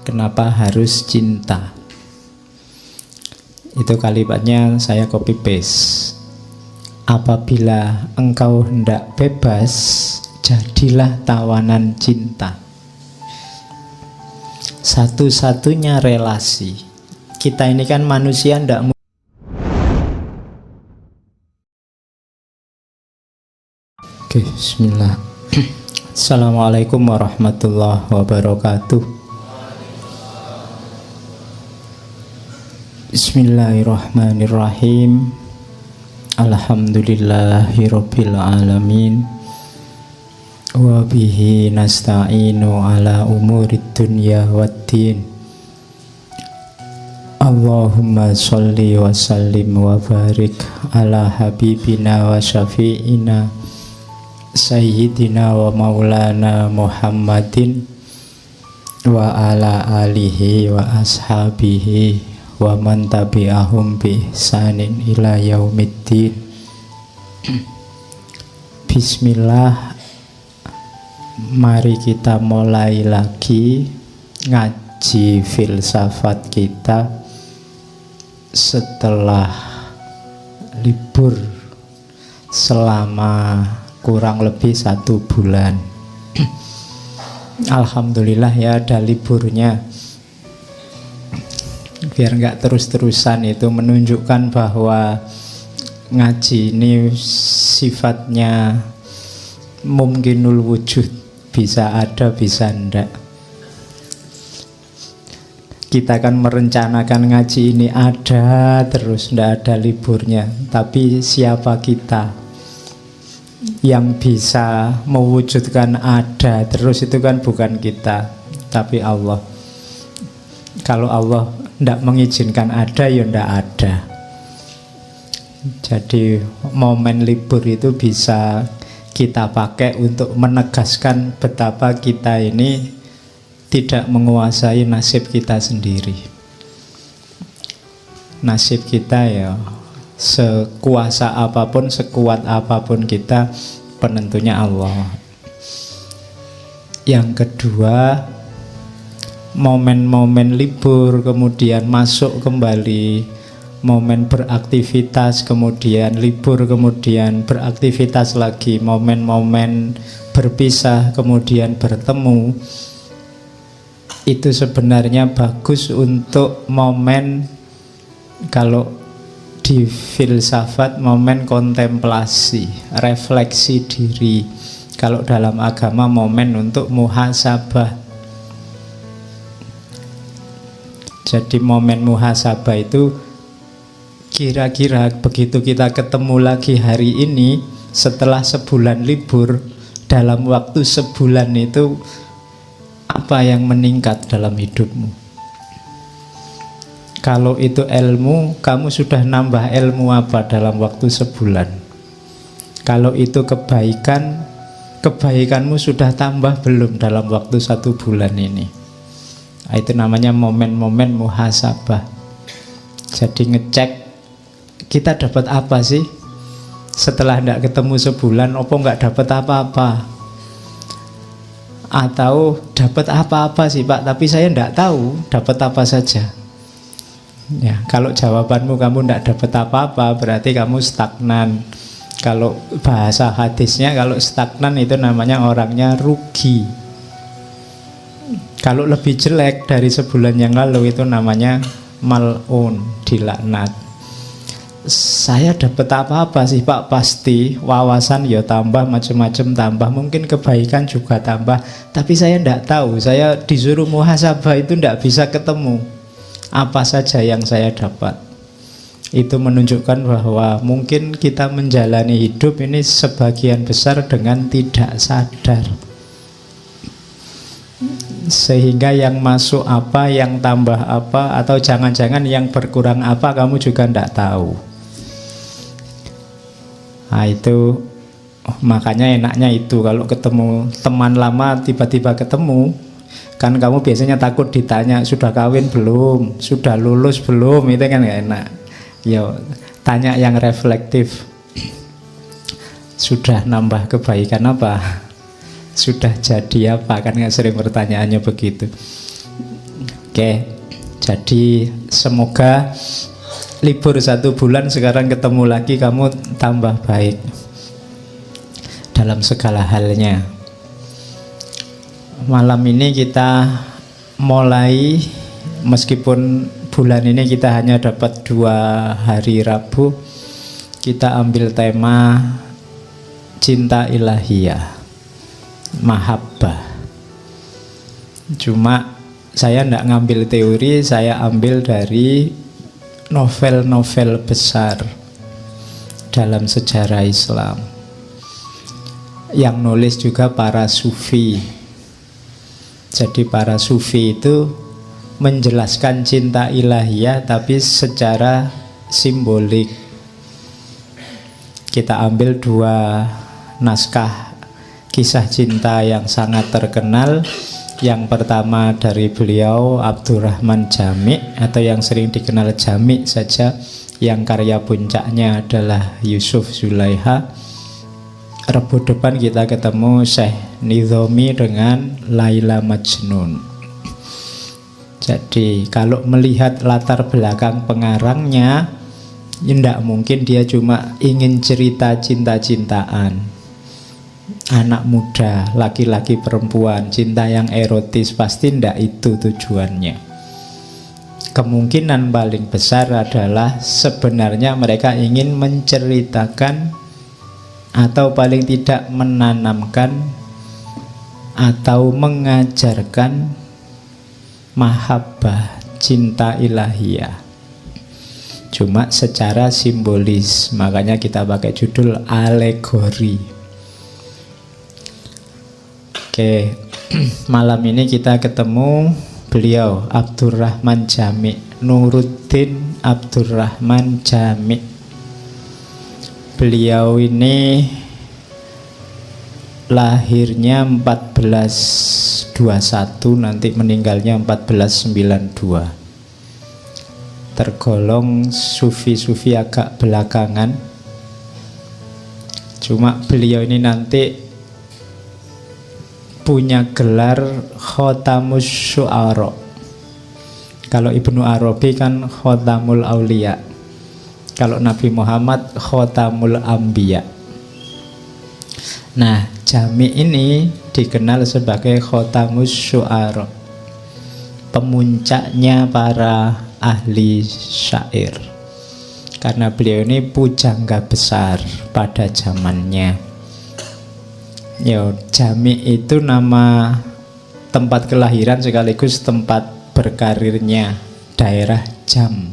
Kenapa harus cinta? Itu kalimatnya saya copy paste. Apabila engkau hendak bebas, jadilah tawanan cinta. Satu-satunya relasi. Kita ini kan manusia ndak. Oke, bismillah. Assalamualaikum warahmatullahi wabarakatuh. Bismillahirrahmanirrahim. Alhamdulillahirabbil alamin. Wa bihi nasta'inu ala umurid dunya waddin. Allahumma sholli wa sallim wa barik ala habibina wa syafi'ina Sayyidina wa maulana Muhammadin wa ala alihi wa ashabihi wa man tabi'ahum bi ihsanin ila yaumiddin. Bismillah. Mari kita mulai lagi ngaji filsafat kita setelah libur selama kurang lebih 1 bulan. Alhamdulillah ya ada liburnya, biar nggak terus-terusan. Itu menunjukkan bahwa ngaji ini sifatnya mungkinul wujud, bisa ada bisa enggak. Kita kan merencanakan ngaji ini ada terus, ndak ada liburnya. Tapi siapa kita yang bisa mewujudkan ada terus? Itu kan bukan kita, tapi Allah. Kalau Allah ndak mengizinkan ada, ya ndak ada. Jadi momen libur itu bisa kita pakai untuk menegaskan betapa kita ini tidak menguasai nasib kita sendiri. Nasib kita ya sekuasa apapun, sekuat apapun kita, penentunya Allah. Yang kedua, momen-momen libur kemudian masuk kembali, momen beraktivitas kemudian libur kemudian beraktivitas lagi, momen-momen berpisah kemudian bertemu, itu sebenarnya bagus untuk momen, kalau di filsafat, momen kontemplasi, refleksi diri. Kalau dalam agama, momen untuk muhasabah. Jadi momen muhasabah itu kira-kira begitu kita ketemu lagi hari ini setelah sebulan libur, dalam waktu sebulan itu apa yang meningkat dalam hidupmu? Kalau itu ilmu, kamu sudah nambah ilmu apa dalam waktu sebulan? Kalau itu kebaikan, kebaikanmu sudah tambah belum dalam waktu 1 bulan ini? Itu namanya momen-momen muhasabah. Jadi ngecek kita dapat apa sih setelah tidak ketemu sebulan. Opo nggak dapat apa-apa, atau dapat apa-apa sih Pak, tapi saya tidak tahu dapat apa saja. Ya, kalau jawabanmu kamu tidak dapat apa-apa, berarti kamu stagnan. Kalau bahasa hadisnya, kalau stagnan itu namanya orangnya rugi. Kalau lebih jelek dari sebulan yang lalu, itu namanya mal'un, dilaknat. Saya dapat apa-apa sih Pak? Pasti wawasan ya tambah, macam-macam tambah, mungkin kebaikan juga tambah, tapi saya tidak tahu. Saya disuruh muhasabah itu tidak bisa ketemu apa saja yang saya dapat. Itu menunjukkan bahwa mungkin kita menjalani hidup ini sebagian besar dengan tidak sadar, sehingga yang masuk apa, yang tambah apa, atau jangan-jangan yang berkurang apa, kamu juga tidak tahu. Nah itu makanya enaknya itu kalau ketemu teman lama, tiba-tiba ketemu, kan kamu biasanya takut ditanya sudah kawin belum, sudah lulus belum, itu kan gak enak. Ya tanya yang reflektif, sudah nambah kebaikan apa, sudah jadi apa, kan nggak sering pertanyaannya begitu. Oke, jadi semoga libur 1 bulan sekarang ketemu lagi kamu tambah baik dalam segala halnya. Malam ini kita mulai, meskipun bulan ini kita hanya dapat 2 hari Rabu, kita ambil tema cinta ilahiyah, mahabbah. Cuma saya tidak ngambil teori, saya ambil dari novel-novel besar dalam sejarah Islam. Yang nulis juga para sufi. Jadi para sufi itu menjelaskan cinta ilahiyah tapi secara simbolik. Kita ambil 2 naskah kisah cinta yang sangat terkenal. Yang pertama dari beliau Abdurrahman Jami, atau yang sering dikenal Jami saja, yang karya puncaknya adalah Yusuf Zulaikha. Rabu depan kita ketemu Syekh Nidhomi dengan Laila Majnun. Jadi kalau melihat latar belakang pengarangnya, tidak mungkin dia cuma ingin cerita cinta-cintaan anak muda, laki-laki perempuan, cinta yang erotis, pasti tidak itu tujuannya. Kemungkinan paling besar adalah sebenarnya mereka ingin menceritakan atau paling tidak menanamkan atau mengajarkan mahabbah, cinta ilahiyah, cuma secara simbolis. Makanya kita pakai judul alegori. Oke, malam ini kita ketemu beliau Abdurrahman Jami, Nuruddin Abdurrahman Jami. Beliau ini lahirnya 1421, nanti meninggalnya 1492. Tergolong sufi-sufi agak belakangan. Cuma beliau ini nanti punya gelar Khotamus Syu'ara. Kalau Ibnu Arabi kan Khotamul Auliya. Kalau Nabi Muhammad Khotamul Ambiya. Nah, Jami ini dikenal sebagai Khotamus Syu'ara, pemuncaknya para ahli syair, karena beliau ini pujangga besar pada zamannya. Jami itu nama tempat kelahiran sekaligus tempat berkarirnya, daerah Jam.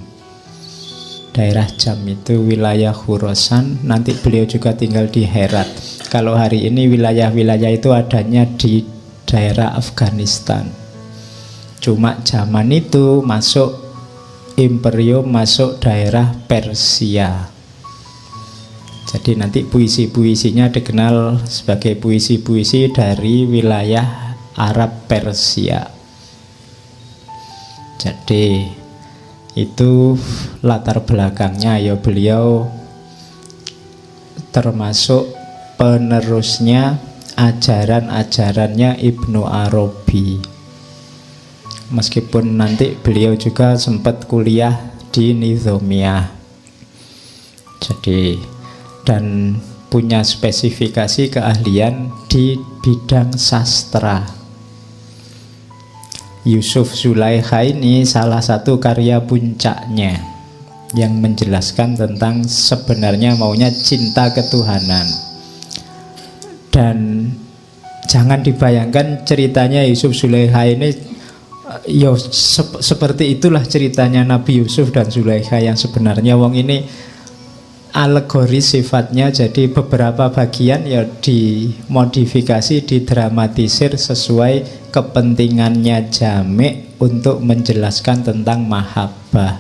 Daerah Jam itu wilayah Khurasan. Nanti beliau juga tinggal di Herat. Kalau hari ini wilayah-wilayah itu adanya di daerah Afghanistan. Cuma zaman itu masuk imperium, masuk daerah Persia. Jadi nanti puisi-puisinya dikenal sebagai puisi-puisi dari wilayah Arab Persia. Jadi itu latar belakangnya. Ya, beliau termasuk penerusnya ajaran-ajarannya Ibnu Arabi. Meskipun nanti beliau juga sempat kuliah di Nizamiyah. Jadi dan punya spesifikasi keahlian di bidang sastra. Yusuf Zulaikha ini salah satu karya puncaknya yang menjelaskan tentang sebenarnya maunya cinta ketuhanan. Dan jangan dibayangkan ceritanya Yusuf Zulaikha ini seperti itulah ceritanya Nabi Yusuf dan Zulaikha yang sebenarnya. Wong ini alegoris sifatnya, jadi beberapa bagian ya dimodifikasi, didramatisir sesuai kepentingannya Jami untuk menjelaskan tentang mahabbah.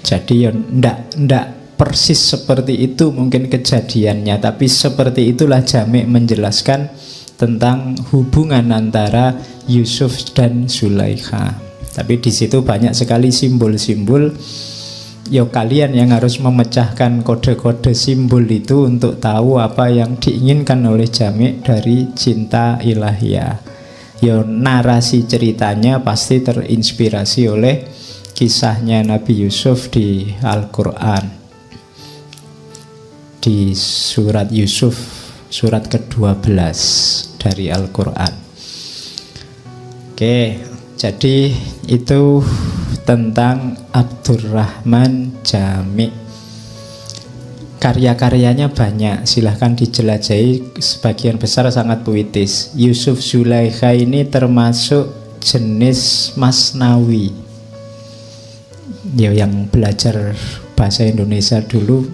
Jadi ya ndak persis seperti itu mungkin kejadiannya, tapi seperti itulah Jami menjelaskan tentang hubungan antara Yusuf dan Zulaikha. Tapi di situ banyak sekali simbol-simbol. Ya kalian yang harus memecahkan kode-kode simbol itu untuk tahu apa yang diinginkan oleh Jami dari cinta ilahiyah. Ya narasi ceritanya pasti terinspirasi oleh kisahnya Nabi Yusuf di Al-Quran, di surat Yusuf, surat ke-12 dari Al-Quran. Oke, jadi itu tentang Abdurrahman Jami. Karya-karyanya banyak, silahkan dijelajahi, sebagian besar sangat puitis. Yusuf Zulaikha ini termasuk jenis masnawi. Ya, yang belajar bahasa Indonesia dulu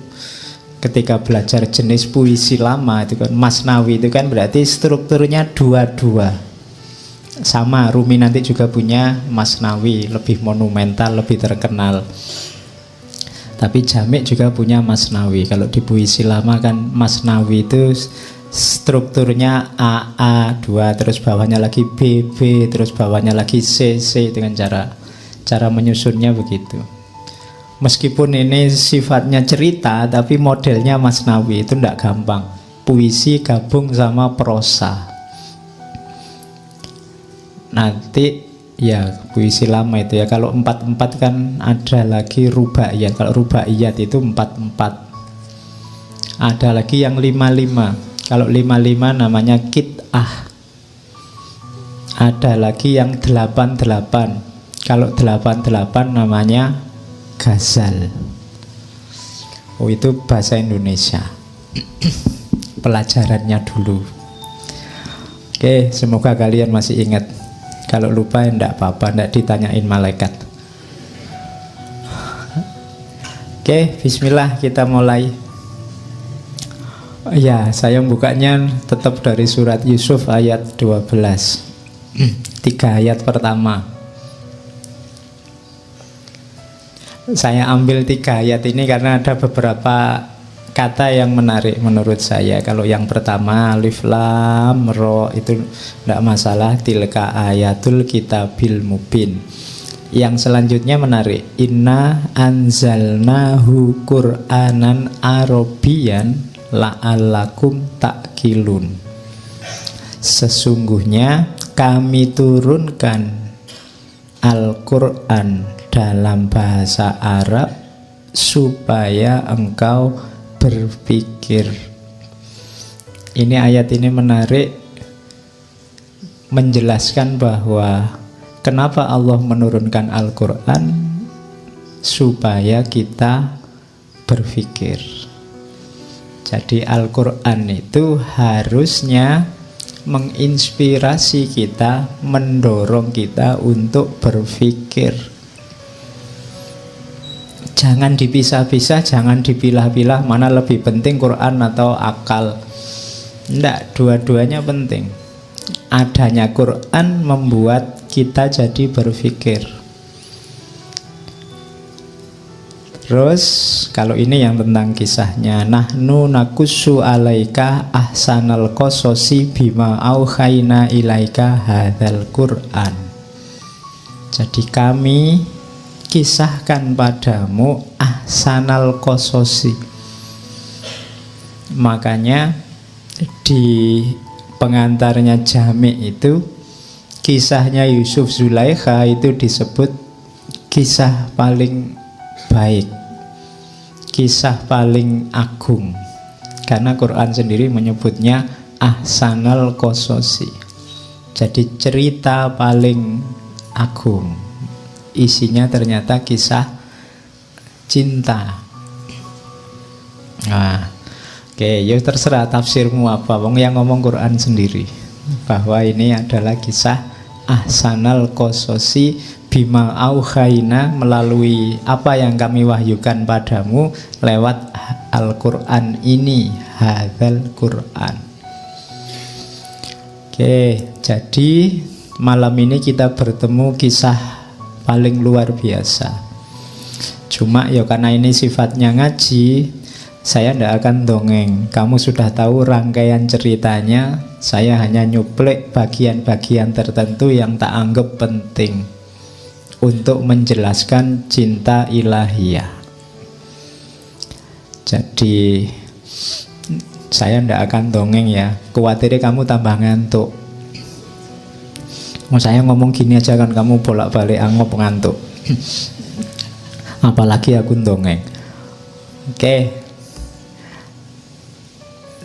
ketika belajar jenis puisi lama itu kan masnawi, itu kan berarti strukturnya dua-dua. Sama Rumi nanti juga punya masnawi, lebih monumental, lebih terkenal. Tapi Jamik juga punya masnawi. Kalau di puisi lama kan masnawi itu strukturnya AA 2, terus bawahnya lagi BB, terus bawahnya lagi CC, dengan cara menyusunnya begitu. Meskipun ini sifatnya cerita, tapi modelnya masnawi, itu tidak gampang. Puisi gabung sama prosa. Nanti ya puisi lama itu ya, kalau 4-4 kan ada lagi rubaiyat. Kalau rubaiyat itu 4-4. Ada lagi yang 5-5. Kalau 5-5 namanya kit'ah. Ada lagi yang 8-8. Kalau 8-8 namanya ghazal. Oh, itu bahasa Indonesia. Pelajarannya dulu. Oke, semoga kalian masih ingat. Kalau lupa ya enggak apa-apa, enggak ditanyain malaikat. Oke, bismillah, kita mulai. Ya, saya bukanya tetap dari surat Yusuf ayat 12. 3 ayat pertama. Saya ambil 3 ayat ini karena ada beberapa kata yang menarik menurut saya. Kalau yang pertama alif lam ro itu tidak masalah, tilka ayatul kitabil mubin. Yang selanjutnya menarik, inna anzalnahu qur'anan arabiyyan la'allakum ta'qilun. Sesungguhnya kami turunkan Al-Qur'an dalam bahasa Arab supaya engkau berpikir. Ini ayat ini menarik, menjelaskan bahwa kenapa Allah menurunkan Al-Quran, supaya kita berpikir. Jadi Al-Quran itu harusnya menginspirasi kita, mendorong kita untuk berpikir. Jangan dipisah-pisah, jangan dipilah-pilah mana lebih penting, Quran atau akal. Tidak, dua-duanya penting. Adanya Quran membuat kita jadi berpikir. Terus kalau ini yang tentang kisahnya, nahnu nakussu alaika ahsanal qasosi bima auhayna ilaika hadzal Quran. Jadi kami kisahkan padamu ahsanal qasosi. Makanya di pengantarnya Jami itu kisahnya Yusuf Zulaikha itu disebut kisah paling baik, kisah paling agung, karena Quran sendiri menyebutnya ahsanal qasosi. Jadi cerita paling agung. Isinya ternyata kisah cinta. Nah, oke, ya terserah tafsirmu apa. Wong yang ngomong Quran sendiri bahwa ini adalah kisah ahsanal qasosi bima auhayna, melalui apa yang kami wahyukan padamu lewat Al-Quran ini, hadzal Quran. Oke, jadi malam ini kita bertemu kisah paling luar biasa. Cuma ya karena ini sifatnya ngaji, saya tidak akan dongeng. Kamu sudah tahu rangkaian ceritanya. Saya hanya nyuplek bagian-bagian tertentu yang tak anggap penting untuk menjelaskan cinta ilahiyah. Jadi saya tidak akan dongeng ya. Khawatirnya kamu tambah ngantuk. Mau saya ngomong gini aja kan kamu bolak-balik angop ngantuk. Apalagi aku dongeng. Oke.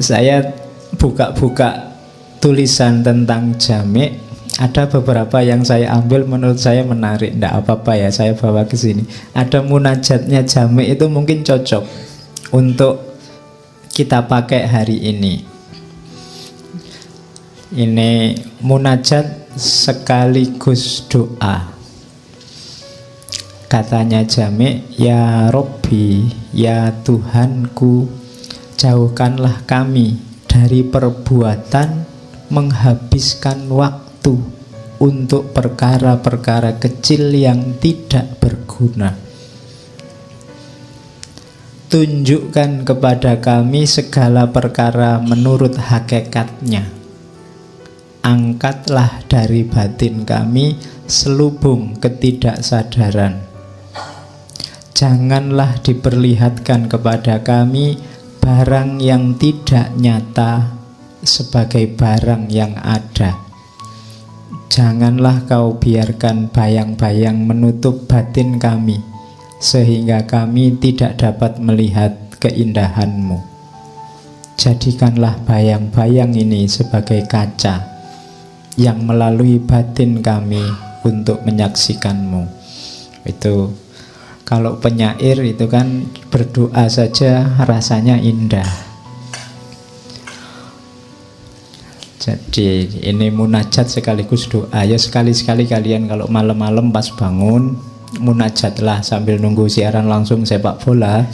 Saya buka-buka tulisan tentang jami'. Ada beberapa yang saya ambil menurut saya menarik. Nggak apa-apa ya, saya bawa ke sini. Ada munajatnya jami' itu mungkin cocok untuk kita pakai hari ini. Ini munajat sekaligus doa. Katanya jami', ya Robbi, ya Tuhanku, jauhkanlah kami dari perbuatan menghabiskan waktu untuk perkara-perkara kecil yang tidak berguna. Tunjukkan kepada kami segala perkara menurut hakikatnya. Angkatlah dari batin kami selubung ketidaksadaran. Janganlah diperlihatkan kepada kami barang yang tidak nyata sebagai barang yang ada. Janganlah kau biarkan bayang-bayang menutup batin kami, sehingga kami tidak dapat melihat keindahan-Mu. Jadikanlah bayang-bayang ini sebagai kaca yang melalui batin kami untuk menyaksikan-Mu. Itu kalau penyair itu kan berdoa saja rasanya indah. Jadi ini munajat sekaligus doa. Ya sekali-sekali kalian kalau malam-malam pas bangun munajatlah sambil nunggu siaran langsung sepak bola.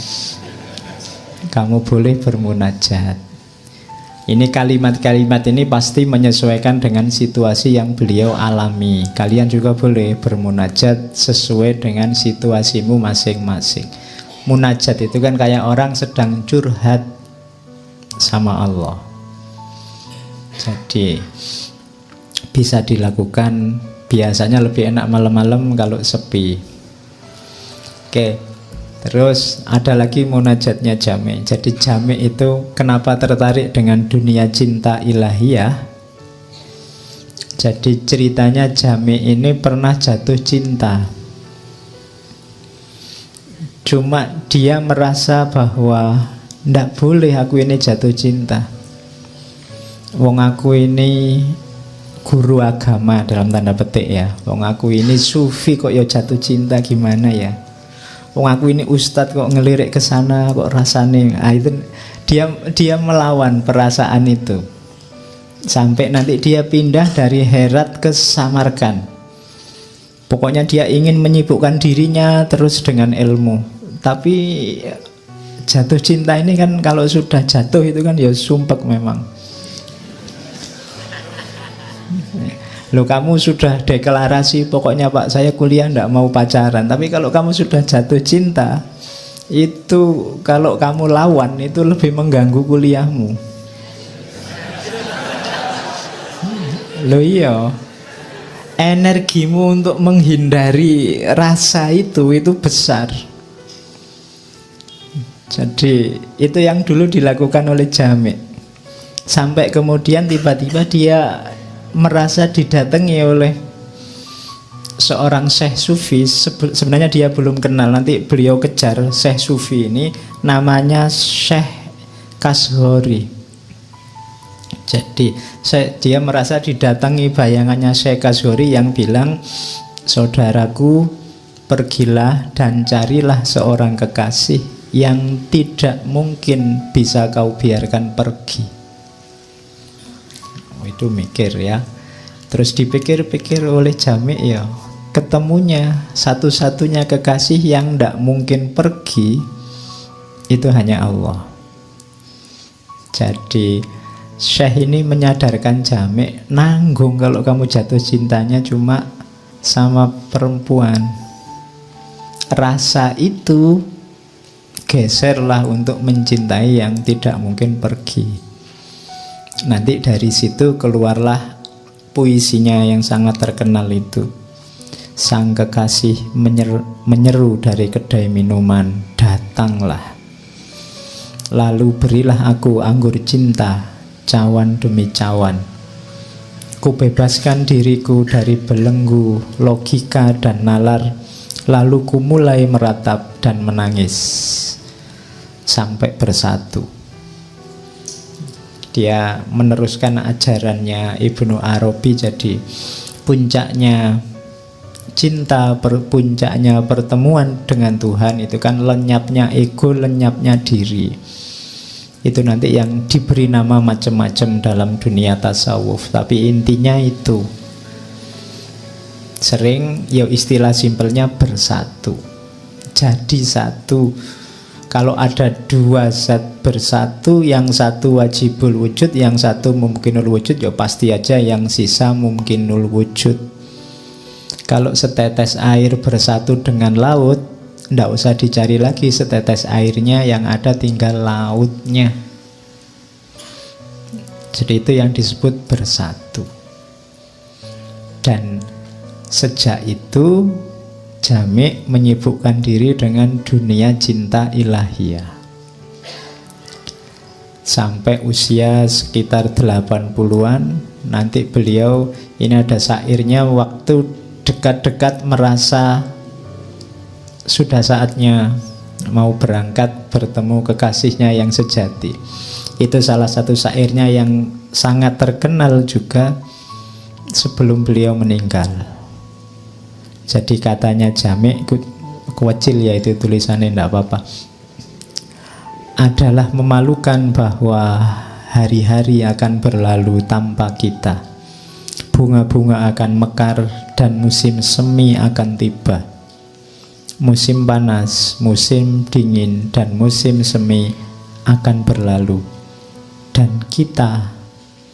Kamu boleh bermunajat. Ini kalimat-kalimat ini pasti menyesuaikan dengan situasi yang beliau alami. Kalian juga boleh bermunajat sesuai dengan situasimu masing-masing. Munajat itu kan kayak orang sedang curhat sama Allah. Jadi bisa dilakukan, biasanya lebih enak malam-malam kalau sepi. Oke. Terus ada lagi munajatnya jami'. Jadi jami' itu kenapa tertarik dengan dunia cinta ilahiyah? Jadi ceritanya jami' ini pernah jatuh cinta. Cuma dia merasa bahwa ndak boleh aku ini jatuh cinta. Wong aku ini guru agama dalam tanda petik ya. Wong aku ini sufi kok ya jatuh cinta, gimana ya? Wong aku ini ustadz kok ngelirik ke sana kok rasane. Itu dia melawan perasaan itu. Sampai nanti dia pindah dari Herat ke Samarkand. Pokoknya dia ingin menyibukkan dirinya terus dengan ilmu. Tapi jatuh cinta ini kan kalau sudah jatuh itu kan ya sumpek memang. Loh, kamu sudah deklarasi pokoknya Pak saya kuliah enggak mau pacaran. Tapi kalau kamu sudah jatuh cinta, itu kalau kamu lawan itu lebih mengganggu kuliahmu. Loh iya, energimu untuk menghindari rasa itu besar. Jadi itu yang dulu dilakukan oleh jami'. Sampai kemudian tiba-tiba dia merasa didatangi oleh seorang syekh sufi. Sebenarnya dia belum kenal, nanti beliau kejar syekh sufi ini, namanya Syekh Kashgori. Jadi dia merasa didatangi bayangannya Syekh Kashgori yang bilang, saudaraku, pergilah dan carilah seorang kekasih yang tidak mungkin bisa kau biarkan pergi. Itu mikir ya. Terus dipikir-pikir oleh jami' ya, ketemunya satu-satunya kekasih yang tidak mungkin pergi itu hanya Allah. Jadi Syekh ini menyadarkan jami', nanggung kalau kamu jatuh cintanya cuma sama perempuan. Rasa itu geserlah untuk mencintai yang tidak mungkin pergi. Nanti dari situ keluarlah puisinya yang sangat terkenal itu. Sang kekasih menyeru dari kedai minuman, datanglah. Lalu berilah aku anggur cinta, cawan demi cawan. Kubebaskan diriku dari belenggu, logika dan nalar, lalu ku mulai meratap dan menangis sampai bersatu. Dia meneruskan ajarannya Ibnu Arabi. Jadi puncaknya cinta, puncaknya pertemuan dengan Tuhan itu kan lenyapnya ego, lenyapnya diri. Itu nanti yang diberi nama macam-macam dalam dunia tasawuf, tapi intinya itu. Sering ya istilah simpelnya bersatu. Jadi satu. Kalau ada dua zat bersatu, yang satu wajibul wujud, yang satu mungkinul wujud, ya pasti aja yang sisa mungkinul wujud. Kalau setetes air bersatu dengan laut, ndak usah dicari lagi setetes airnya, yang ada tinggal lautnya. Jadi itu yang disebut bersatu. Dan sejak itu Jami' menyibukkan diri dengan dunia cinta ilahiyah. Sampai usia sekitar 80-an, nanti beliau, ini ada syairnya, waktu dekat-dekat merasa sudah saatnya mau berangkat bertemu kekasihnya yang sejati. Itu salah satu syairnya yang sangat terkenal juga sebelum beliau meninggal. Jadi katanya Jami', kecil ya itu tulisannya, tidak apa-apa, adalah memalukan bahwa hari-hari akan berlalu tanpa kita. Bunga-bunga akan mekar dan musim semi akan tiba. Musim panas, musim dingin, dan musim semi akan berlalu. Dan kita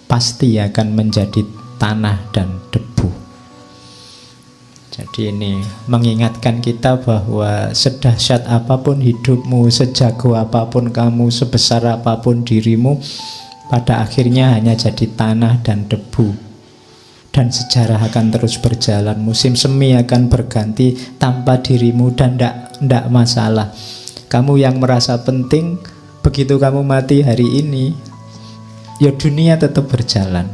pasti akan menjadi tanah dan debu. Jadi ini mengingatkan kita bahwa sedahsyat apapun hidupmu, sejago apapun kamu, sebesar apapun dirimu, pada akhirnya hanya jadi tanah dan debu. Dan sejarah akan terus berjalan. Musim semi akan berganti tanpa dirimu, dan tidak masalah. Kamu yang merasa penting, begitu kamu mati hari ini, ya dunia tetap berjalan.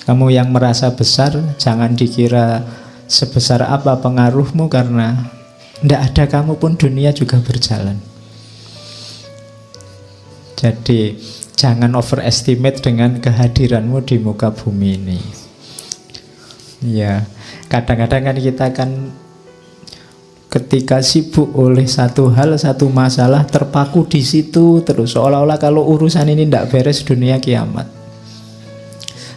Kamu yang merasa besar, jangan dikira sebesar apa pengaruhmu, karena tidak ada kamu pun dunia juga berjalan. Jadi jangan overestimate dengan kehadiranmu di muka bumi ini. Ya, kadang-kadang kan kita kan ketika sibuk oleh satu hal, satu masalah, terpaku di situ terus, seolah-olah kalau urusan ini tidak beres dunia kiamat.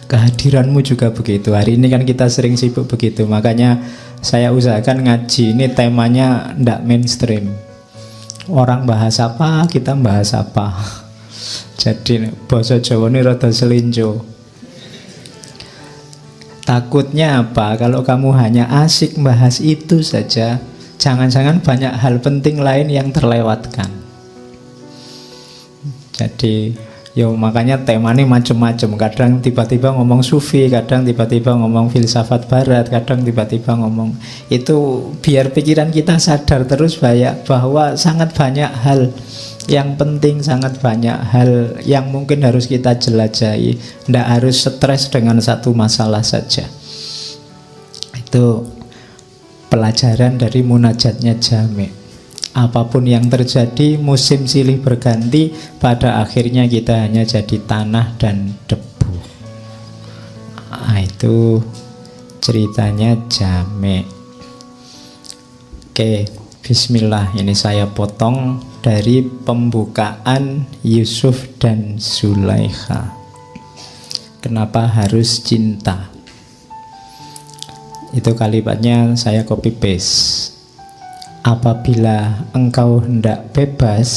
Kehadiranmu juga begitu. Hari ini kan kita sering sibuk begitu. Makanya saya usahakan ngaji ini temanya ndak mainstream. Orang bahas apa, kita bahas apa. Jadi bahasa Jawa ini rada selinjo. Takutnya apa? Kalau kamu hanya asik bahas itu saja, jangan-jangan banyak hal penting lain yang terlewatkan. Jadi makanya tema ini macam-macam. Kadang tiba-tiba ngomong sufi, kadang tiba-tiba ngomong filsafat barat, kadang tiba-tiba ngomong itu, biar pikiran kita sadar terus bahwa sangat banyak hal yang penting, sangat banyak hal yang mungkin harus kita jelajahi. Tidak harus stres dengan satu masalah saja. Itu pelajaran dari munajatnya Jami'. Apapun yang terjadi, musim silih berganti, pada akhirnya kita hanya jadi tanah dan debu. Itu ceritanya Jami'. Oke, bismillah. Ini saya potong dari pembukaan Yusuf dan Zulaikha. Kenapa harus cinta? Itu kalimatnya saya copy paste. Apabila engkau hendak bebas,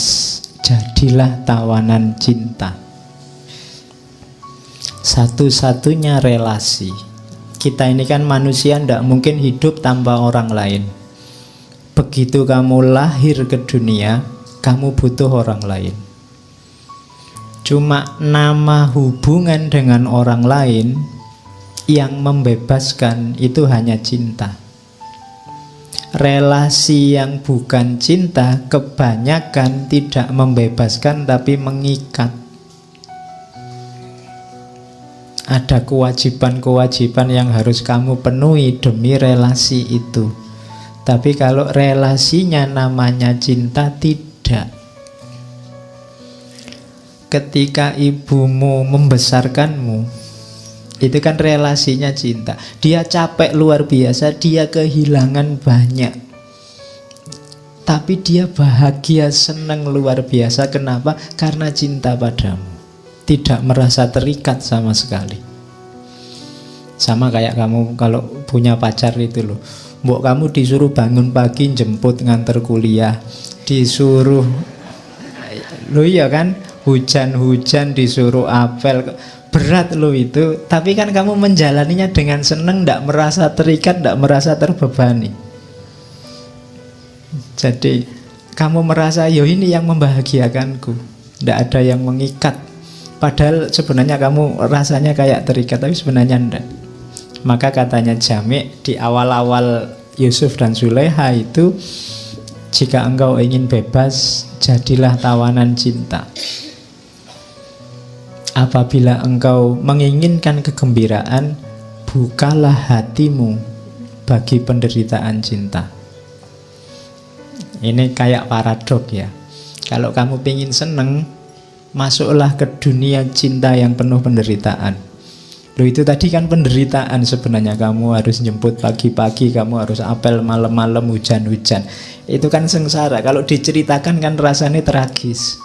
jadilah tawanan cinta. Satu-satunya relasi. Kita ini kan manusia, tidak mungkin hidup tanpa orang lain. Begitu kamu lahir ke dunia, kamu butuh orang lain. Cuma nama hubungan dengan orang lain yang membebaskan itu hanya cinta. Relasi yang bukan cinta kebanyakan tidak membebaskan tapi mengikat. Ada kewajiban-kewajiban yang harus kamu penuhi demi relasi itu. Tapi kalau relasinya namanya cinta, tidak. Ketika ibumu membesarkanmu, itu kan relasinya cinta. Dia capek luar biasa, dia kehilangan banyak, tapi dia bahagia, senang luar biasa. Kenapa? Karena cinta padamu, tidak merasa terikat sama sekali. Sama kayak kamu kalau punya pacar itu loh, mbok kamu disuruh bangun pagi, jemput, nganter kuliah, disuruh, lo iya kan, hujan-hujan disuruh apel, berat lo itu. Tapi kan kamu menjalaninya dengan senang, tidak merasa terikat, tidak merasa terbebani. Jadi kamu merasa, yo ini yang membahagiakanku, tidak ada yang mengikat. Padahal sebenarnya kamu rasanya kayak terikat, tapi sebenarnya tidak. Maka katanya Jami' di awal-awal Yusuf dan Zulaikha itu, jika engkau ingin bebas, jadilah tawanan cinta. Apabila engkau menginginkan kegembiraan, bukalah hatimu bagi penderitaan cinta. Ini kayak paradok ya. Kalau kamu ingin seneng, masuklah ke dunia cinta yang penuh penderitaan. Loh, itu tadi kan penderitaan sebenarnya. Kamu harus jemput pagi-pagi, kamu harus apel malam-malam, hujan-hujan. Itu kan sengsara. Kalau diceritakan kan rasanya tragis.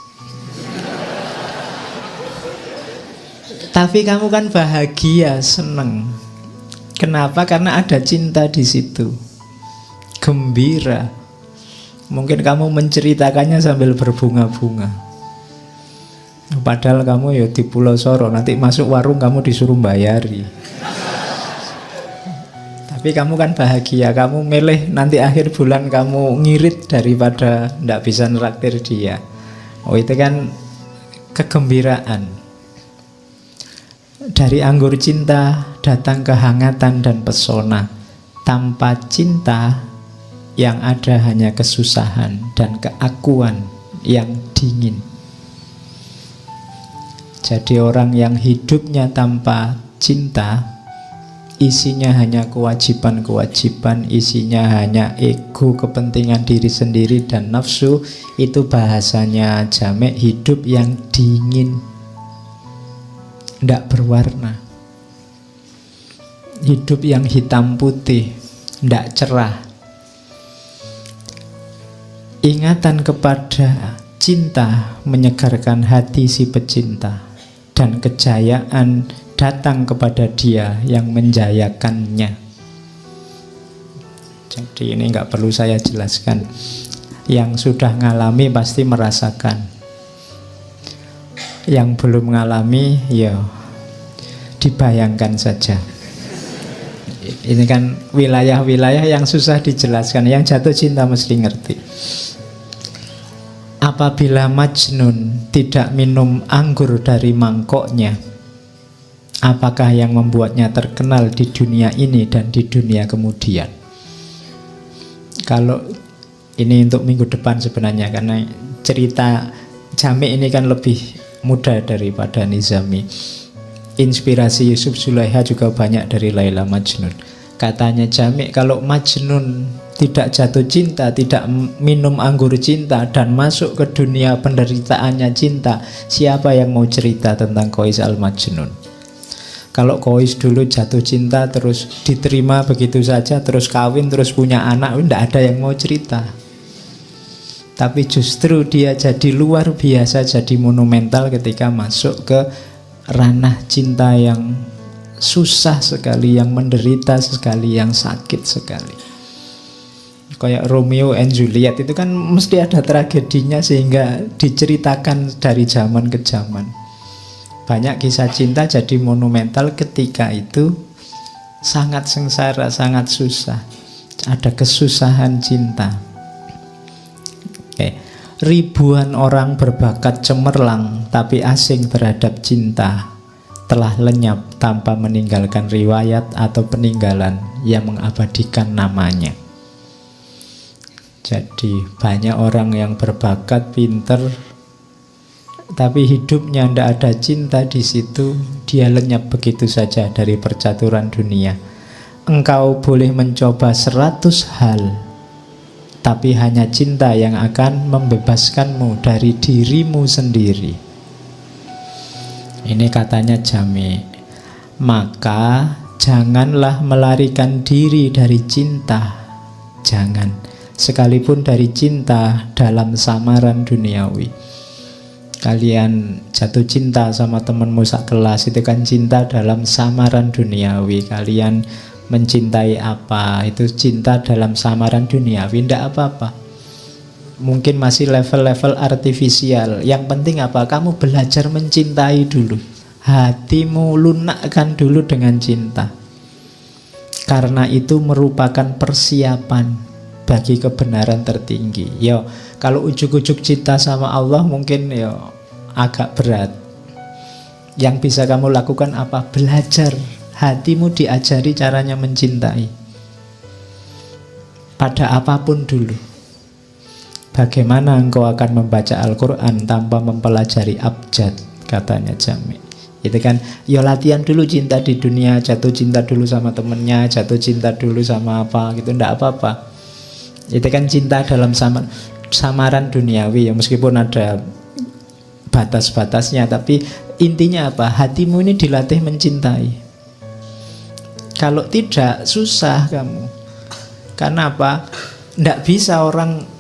Tapi kamu kan bahagia, seneng. Kenapa? Karena ada cinta di situ. Gembira. Mungkin kamu menceritakannya sambil berbunga-bunga. Padahal kamu ya di Pulau Soro, nanti masuk warung kamu disuruh bayari. Tapi kamu kan bahagia, kamu milih nanti akhir bulan kamu ngirit daripada ndak bisa neraktir dia. Oh, itu kan kegembiraan. Dari anggur cinta datang kehangatan dan pesona. Tanpa cinta yang ada hanya kesusahan dan keakuan yang dingin. Jadi orang yang hidupnya tanpa cinta, isinya hanya kewajiban-kewajiban, isinya hanya ego, kepentingan diri sendiri dan nafsu. Itu bahasanya Jami', hidup yang dingin, tidak berwarna. Hidup yang hitam putih, tidak cerah. Ingatan kepada cinta menyegarkan hati si pecinta, dan kejayaan datang kepada dia yang menjayakannya. Jadi ini nggak perlu saya jelaskan. Yang sudah ngalami pasti merasakan. Yang belum ngalami, ya dibayangkan saja. Ini kan wilayah-wilayah yang susah dijelaskan. Yang jatuh cinta mesti ngerti. Apabila Majnun tidak minum anggur dari mangkoknya, apakah yang membuatnya terkenal di dunia ini dan di dunia kemudian? Kalau ini untuk minggu depan sebenarnya, karena cerita Jami' ini kan lebih muda daripada Nizami. Inspirasi Yusuf Zulaikha juga banyak dari Laila Majnun. Katanya Jami', kalau Majnun tidak jatuh cinta, tidak minum anggur cinta, dan masuk ke dunia penderitaannya cinta, siapa yang mau cerita tentang Qais al-Majnun? Kalau Qais dulu jatuh cinta, terus diterima begitu saja, terus kawin, terus punya anak, tidak ada yang mau cerita. Tapi justru dia jadi luar biasa, jadi monumental ketika masuk ke ranah cinta yang susah sekali, yang menderita sekali, yang sakit sekali. Kayak Romeo and Juliet itu kan mesti ada tragedinya, sehingga diceritakan dari zaman ke zaman. Banyak kisah cinta jadi monumental ketika itu sangat sengsara, sangat susah. Ada kesusahan cinta. Ribuan orang berbakat cemerlang tapi asing terhadap cinta telah lenyap tanpa meninggalkan riwayat atau peninggalan yang mengabadikan namanya. Jadi banyak orang yang berbakat, pinter, tapi hidupnya tidak ada cinta di situ, dia lenyap begitu saja dari percaturan dunia. Engkau boleh mencoba 100 hal, tapi hanya cinta yang akan membebaskanmu dari dirimu sendiri. Ini katanya Jami. Maka janganlah melarikan diri dari cinta. Jangan, sekalipun dari cinta dalam samaran duniawi. Kalian jatuh cinta sama temanmu sak kelas, itu kan cinta dalam samaran duniawi. Kalian mencintai apa, itu cinta dalam samaran duniawi, tidak apa-apa. Mungkin masih level-level artifisial. Yang penting apa? Kamu belajar mencintai dulu. Hatimu lunakkan dulu dengan cinta. Karena itu merupakan persiapan bagi kebenaran tertinggi. Yo, kalau ujuk-ujuk cinta sama Allah mungkin yo agak berat. Yang bisa kamu lakukan apa? Belajar. Hatimu diajari caranya mencintai. Pada apapun dulu. Bagaimana engkau akan membaca Al-Quran tanpa mempelajari abjad, katanya Jami. Itu kan, ya latihan dulu cinta di dunia, jatuh cinta dulu sama temennya, jatuh cinta dulu sama apa gitu, ndak apa-apa. Itu kan cinta dalam samaran duniawi ya, meskipun ada batas-batasnya, tapi intinya apa? Hatimu ini dilatih mencintai. Kalau tidak, susah kamu. Karena apa? Ndak bisa orang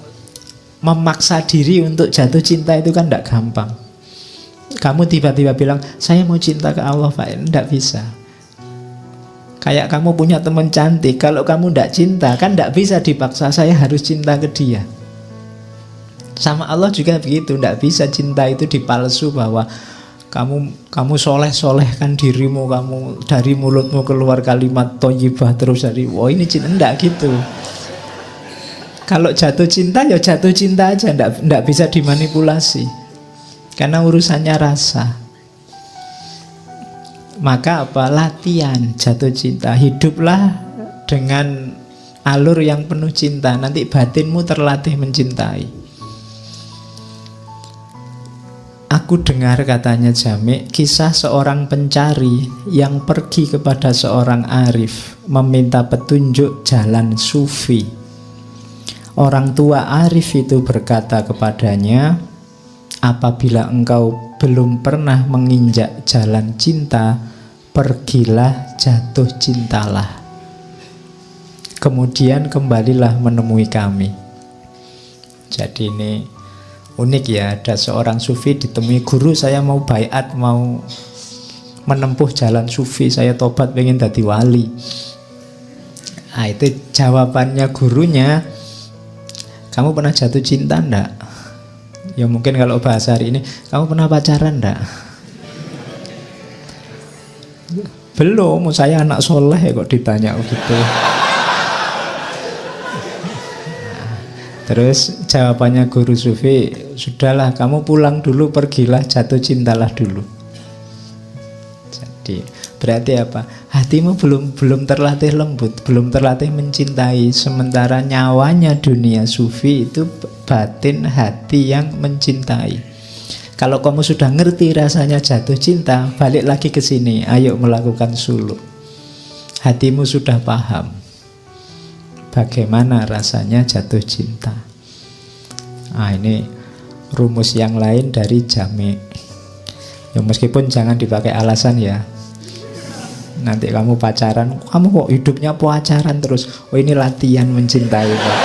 memaksa diri untuk jatuh cinta, itu kan ndak gampang. Kamu tiba-tiba bilang, saya mau cinta ke Allah, Pak. Ndak bisa. Kayak kamu punya teman cantik, kalau kamu ndak cinta, kan ndak bisa dipaksa, saya harus cinta ke dia. Sama Allah juga begitu, ndak bisa cinta itu dipalsu bahwa kamu soleh-solehkan dirimu, kamu dari mulutmu keluar kalimat thayyibah terus dari, wah ini cinta, ndak gitu. Kalau jatuh cinta ya jatuh cinta aja, ndak bisa dimanipulasi. Karena urusannya rasa. Maka apa? Latihan jatuh cinta. Hiduplah dengan alur yang penuh cinta. Nanti batinmu terlatih mencintai. Aku dengar, katanya Jami, kisah seorang pencari yang pergi kepada seorang arif meminta petunjuk jalan sufi. Orang tua arif itu berkata kepadanya, apabila engkau belum pernah menginjak jalan cinta, pergilah jatuh cintalah. Kemudian kembalilah menemui kami. Jadi ini unik ya, ada seorang sufi ditemui guru, saya mau baiat, mau menempuh jalan sufi, saya tobat pengen jadi wali. Nah, itu jawabannya gurunya, kamu pernah jatuh cinta enggak? Ya mungkin kalau bahasa hari ini, kamu pernah pacaran enggak? Belum, saya anak soleh kok ditanya begitu. Terus jawabannya guru sufi, sudahlah kamu pulang dulu, pergilah jatuh cintalah dulu. Jadi berarti apa? Hatimu belum terlatih lembut, belum terlatih mencintai. Sementara nyawanya dunia sufi itu batin hati yang mencintai. Kalau kamu sudah ngerti rasanya jatuh cinta, balik lagi ke sini, ayo melakukan suluk. Hatimu sudah paham bagaimana rasanya jatuh cinta. Nah, ini rumus yang lain dari Jami. Ya meskipun jangan dipakai alasan ya. Nanti kamu pacaran, kamu kok hidupnya pacaran terus. Oh ini latihan mencintai, Pak.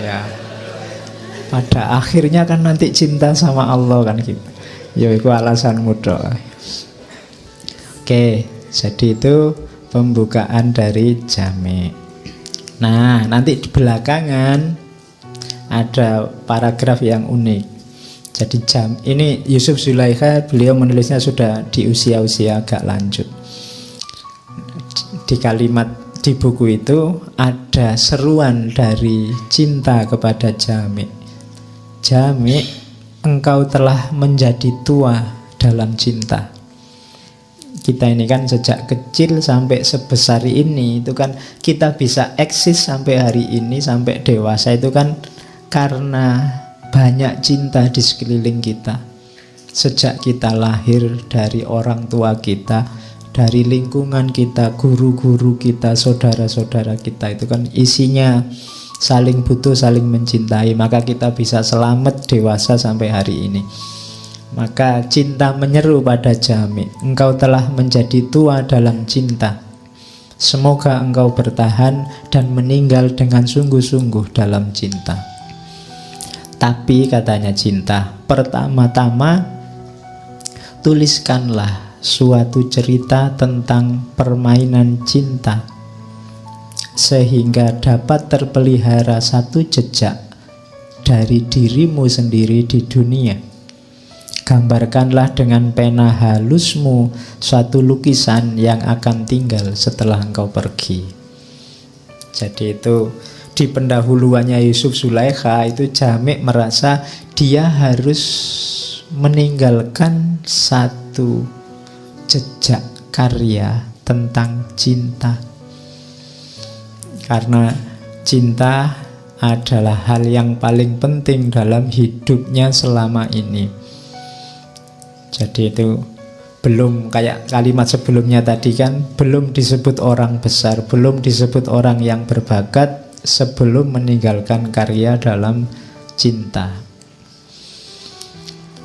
Ya. Pada akhirnya kan nanti cinta sama Allah kan gitu. Ya itu alasan mudah. Oke, jadi itu pembukaan dari Jami. Nah, nanti di belakangan ada paragraf yang unik. Jadi ini Yusuf Zulaikha, beliau menulisnya sudah di usia-usia agak lanjut. Di kalimat di buku itu ada seruan dari cinta kepada Jami. Jami, engkau telah menjadi tua dalam cinta. Kita ini kan sejak kecil sampai sebesar ini, itu kan kita bisa eksis sampai hari ini, sampai dewasa itu kan karena banyak cinta di sekeliling kita. Sejak kita lahir, dari orang tua kita, dari lingkungan kita, guru-guru kita, saudara-saudara kita, itu kan isinya saling butuh, saling mencintai. Maka kita bisa selamat dewasa sampai hari ini. Maka cinta menyeru pada Jami, engkau telah menjadi tua dalam cinta. Semoga engkau bertahan dan meninggal dengan sungguh-sungguh dalam cinta. Tapi katanya cinta, pertama-tama tuliskanlah suatu cerita tentang permainan cinta, sehingga dapat terpelihara satu jejak dari dirimu sendiri di dunia. Gambarkanlah dengan pena halusmu suatu lukisan yang akan tinggal setelah engkau pergi. Jadi itu di pendahuluannya Yusuf Zulaikha itu Jami' merasa dia harus meninggalkan satu jejak karya tentang cinta. Karena cinta adalah hal yang paling penting dalam hidupnya selama ini. Jadi itu belum kayak kalimat sebelumnya tadi kan, belum disebut orang besar, belum disebut orang yang berbakat sebelum meninggalkan karya dalam cinta.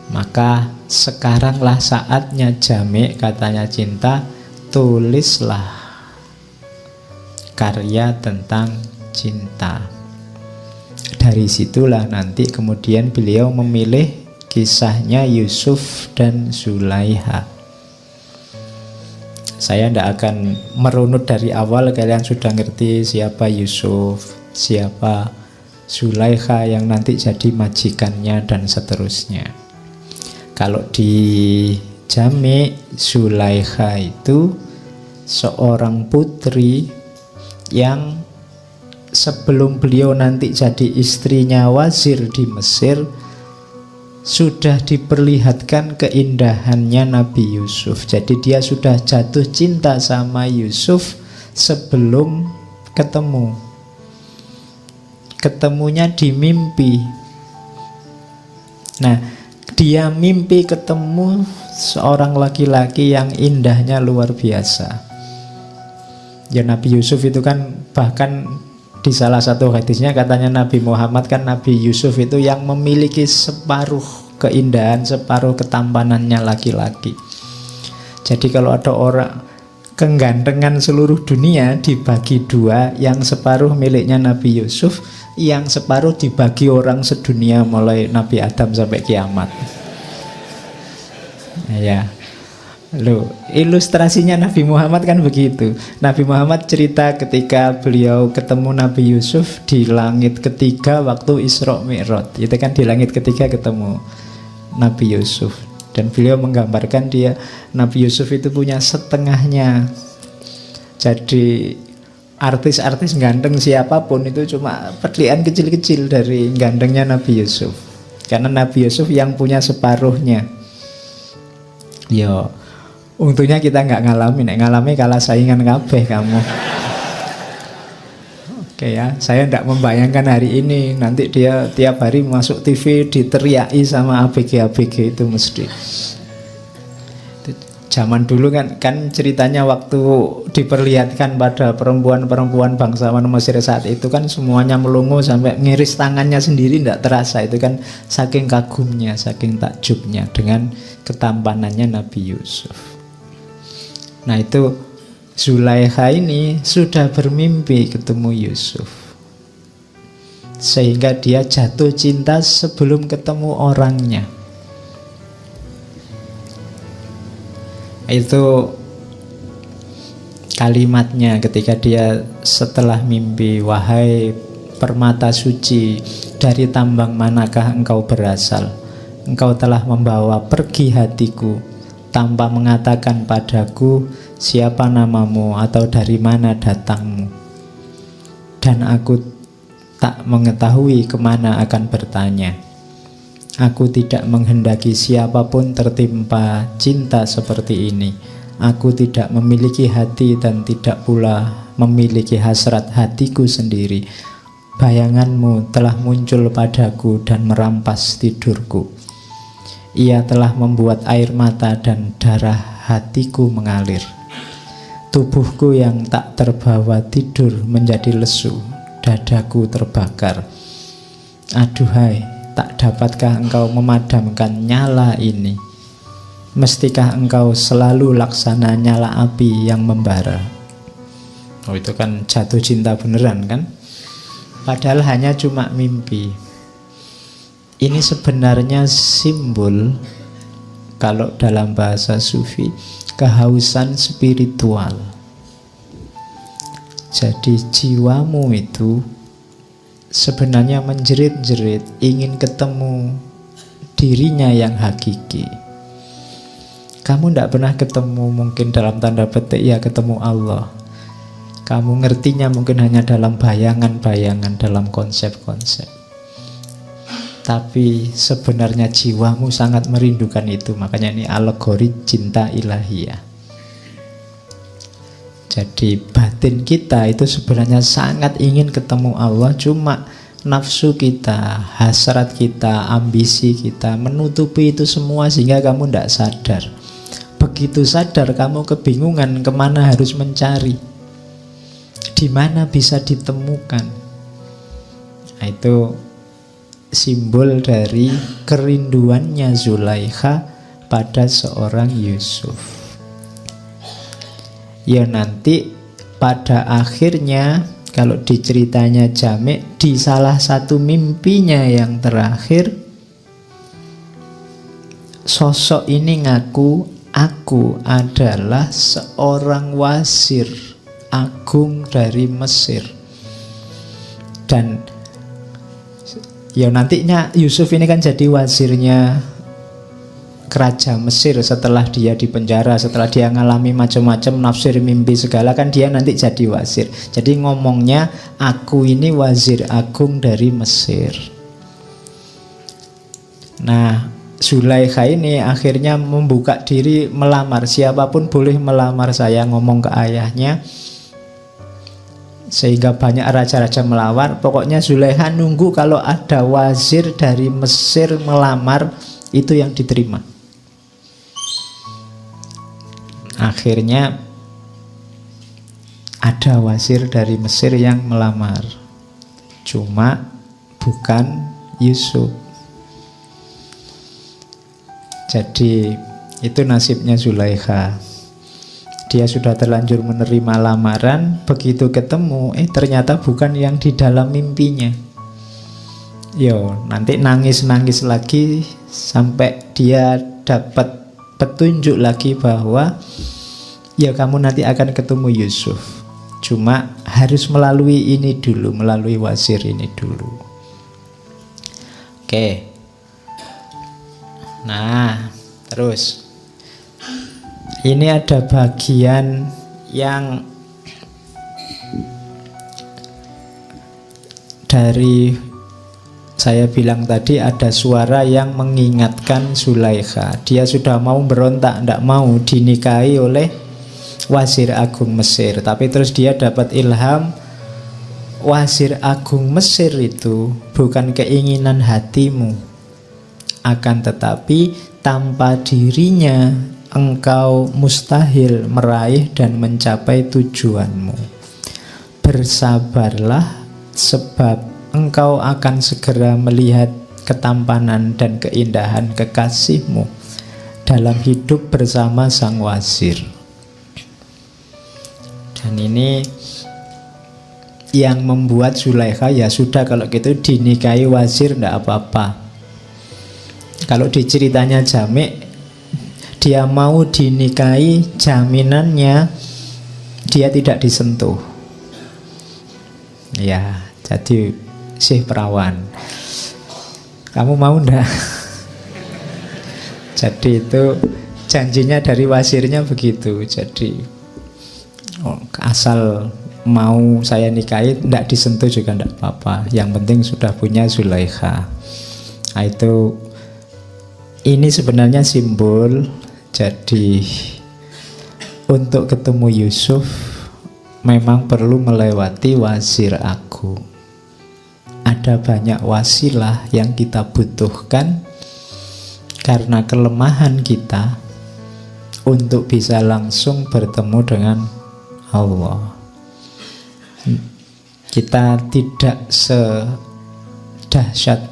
Maka sekaranglah saatnya Jami', katanya cinta, tulislah karya tentang cinta. Dari situlah nanti kemudian beliau memilih kisahnya Yusuf dan Zulaikha. Saya tidak akan merunut dari awal, kalian sudah ngerti siapa Yusuf, siapa Zulaikha yang nanti jadi majikannya dan seterusnya. Kalau di Jami', Zulaikha itu seorang putri yang sebelum beliau nanti jadi istrinya wazir di Mesir, sudah diperlihatkan keindahannya Nabi Yusuf. Jadi dia sudah jatuh cinta sama Yusuf sebelum ketemu. Ketemunya di mimpi. Nah, dia mimpi ketemu seorang laki-laki yang indahnya luar biasa. Ya, Nabi Yusuf itu kan bahkan di salah satu hadisnya katanya Nabi Muhammad kan, Nabi Yusuf itu yang memiliki separuh keindahan, separuh ketampanannya laki-laki. Jadi kalau ada orang kegantengan seluruh dunia dibagi dua, yang separuh miliknya Nabi Yusuf, yang separuh dibagi orang sedunia mulai Nabi Adam sampai kiamat. Ya. Loh, ilustrasinya Nabi Muhammad kan begitu. Nabi Muhammad cerita ketika beliau ketemu Nabi Yusuf di langit ketiga waktu Isra Mi'raj. Itu kan di langit ketiga ketemu Nabi Yusuf. Dan beliau menggambarkan dia, Nabi Yusuf itu punya setengahnya. Jadi artis-artis ganteng siapapun itu cuma petlian kecil-kecil dari gantengnya Nabi Yusuf. Karena Nabi Yusuf yang punya separuhnya. Yo, untungnya kita nggak ngalamin, ngalami kalah saingan kabeh kamu. Oke ya, saya tidak membayangkan hari ini nanti dia tiap hari masuk TV diteriaki sama ABG itu mesti. Zaman dulu kan ceritanya waktu diperlihatkan pada perempuan-perempuan bangsawan Mesir saat itu kan semuanya melongo sampai ngiris tangannya sendiri, tidak terasa. Itu kan saking kagumnya, saking takjubnya dengan ketampanannya Nabi Yusuf. Nah itu Zulaikha ini sudah bermimpi ketemu Yusuf, sehingga dia jatuh cinta sebelum ketemu orangnya. Itu kalimatnya ketika dia setelah mimpi, wahai permata suci, dari tambang manakah engkau berasal? Engkau telah membawa pergi hatiku tanpa mengatakan padaku siapa namamu atau dari mana datangmu. Dan aku tak mengetahui kemana akan bertanya. Aku tidak menghendaki siapapun tertimpa cinta seperti ini. Aku tidak memiliki hati dan tidak pula memiliki hasrat hatiku sendiri. bayanganmu telah muncul padaku dan merampas tidurku. Ia telah membuat air mata dan darah hatiku mengalir. Tubuhku yang tak terbawa tidur menjadi lesu, dadaku terbakar. Aduhai, tak dapatkah engkau memadamkan nyala ini? Mestikah engkau selalu laksana nyala api yang membara? Oh, itu kan jatuh cinta beneran kan? Padahal hanya cuma mimpi. Ini sebenarnya simbol, kalau dalam bahasa sufi, kehausan spiritual. Jadi jiwamu itu sebenarnya menjerit-jerit ingin ketemu dirinya yang hakiki. Kamu tidak pernah ketemu, mungkin dalam tanda petik ya ketemu Allah. Kamu ngertinya mungkin hanya dalam bayangan-bayangan, dalam konsep-konsep. Tapi sebenarnya jiwamu sangat merindukan itu. Makanya ini alegori cinta ilahiyah. Jadi batin kita itu sebenarnya sangat ingin ketemu Allah. Cuma nafsu kita, hasrat kita, ambisi kita menutupi itu semua sehingga kamu tidak sadar. Begitu sadar kamu kebingungan kemana harus mencari, di mana bisa ditemukan. Nah, itu simbol dari kerinduannya Zulaikha pada seorang Yusuf. Ya nanti pada akhirnya kalau di ceritanya Jami', di salah satu mimpinya yang terakhir, sosok ini ngaku, aku adalah seorang wazir agung dari Mesir. Dan ya nantinya Yusuf ini kan jadi wazirnya kerajaan Mesir setelah dia dipenjara, setelah dia ngalami macam-macam nafsir mimpi segala, kan dia nanti jadi wazir. Jadi ngomongnya aku ini wazir agung dari Mesir. Nah, Zulaikha ini akhirnya membuka diri melamar. Siapapun boleh melamar saya, ngomong ke ayahnya. Sehingga banyak raja-raja melawar. Pokoknya Zulaikha nunggu kalau ada wazir dari Mesir melamar, itu yang diterima. Akhirnya ada wazir dari Mesir yang melamar. Cuma bukan Yusuf. Jadi itu nasibnya Zulaikha. Dia sudah terlanjur menerima lamaran, begitu ketemu, ternyata bukan yang di dalam mimpinya. Yo, nanti nangis-nangis lagi sampai dia dapat petunjuk lagi bahwa ya kamu nanti akan ketemu Yusuf. Cuma harus melalui ini dulu, melalui wazir ini dulu. Oke. Nah, terus ini ada bagian yang dari saya bilang tadi, ada suara yang mengingatkan Zulaikha. Dia sudah mau berontak, tidak mau dinikahi oleh wazir agung Mesir. Tapi terus dia dapat ilham, wazir agung Mesir itu bukan keinginan hatimu, akan tetapi tanpa dirinya engkau mustahil meraih dan mencapai tujuanmu. Bersabarlah, sebab engkau akan segera melihat ketampanan dan keindahan kekasihmu dalam hidup bersama sang wazir. Dan ini yang membuat Zulaikha, ya sudah kalau gitu dinikahi wazir, tidak apa-apa. Kalau di ceritanya Jami', dia mau dinikahi, jaminannya dia tidak disentuh. Ya, jadi Syih perawan, kamu mau ndak? Jadi itu janjinya dari wazirnya begitu. Jadi asal mau saya nikahi, ndak disentuh juga ndak apa-apa. Yang penting sudah punya Zulaikha. Nah, itu ini sebenarnya simbol. Jadi untuk ketemu Yusuf memang perlu melewati wazir agung. ada banyak wasilah yang kita butuhkan karena kelemahan kita untuk bisa langsung bertemu dengan Allah. Kita tidak sedahsyat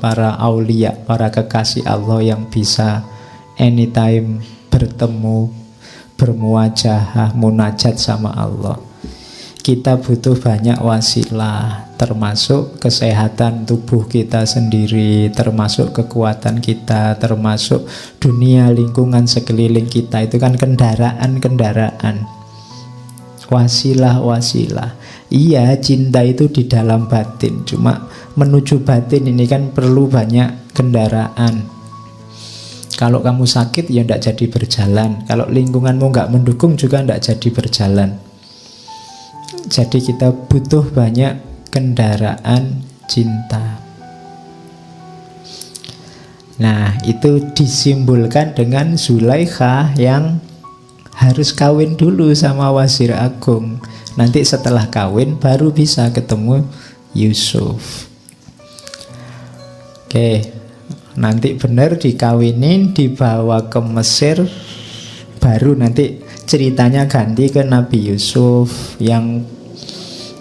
para aulia, para kekasih Allah yang bisa anytime bertemu, bermuajahah, munajat sama Allah. Kita butuh banyak wasilah, termasuk kesehatan tubuh kita sendiri, termasuk kekuatan kita, termasuk dunia lingkungan sekeliling kita. Itu kan kendaraan-kendaraan, wasilah-wasilah. Iya, cinta itu di dalam batin, cuma menuju batin ini kan perlu banyak kendaraan. Kalau kamu sakit ya tidak jadi berjalan, kalau lingkunganmu nggak mendukung juga tidak jadi berjalan. Jadi kita butuh banyak kendaraan cinta. Nah, itu disimbolkan dengan Zulaikha yang harus kawin dulu sama Wazir Agung. Nanti setelah kawin baru bisa ketemu Yusuf. Oke, nanti benar dikawinin, dibawa ke Mesir, baru nanti ceritanya ganti ke Nabi Yusuf yang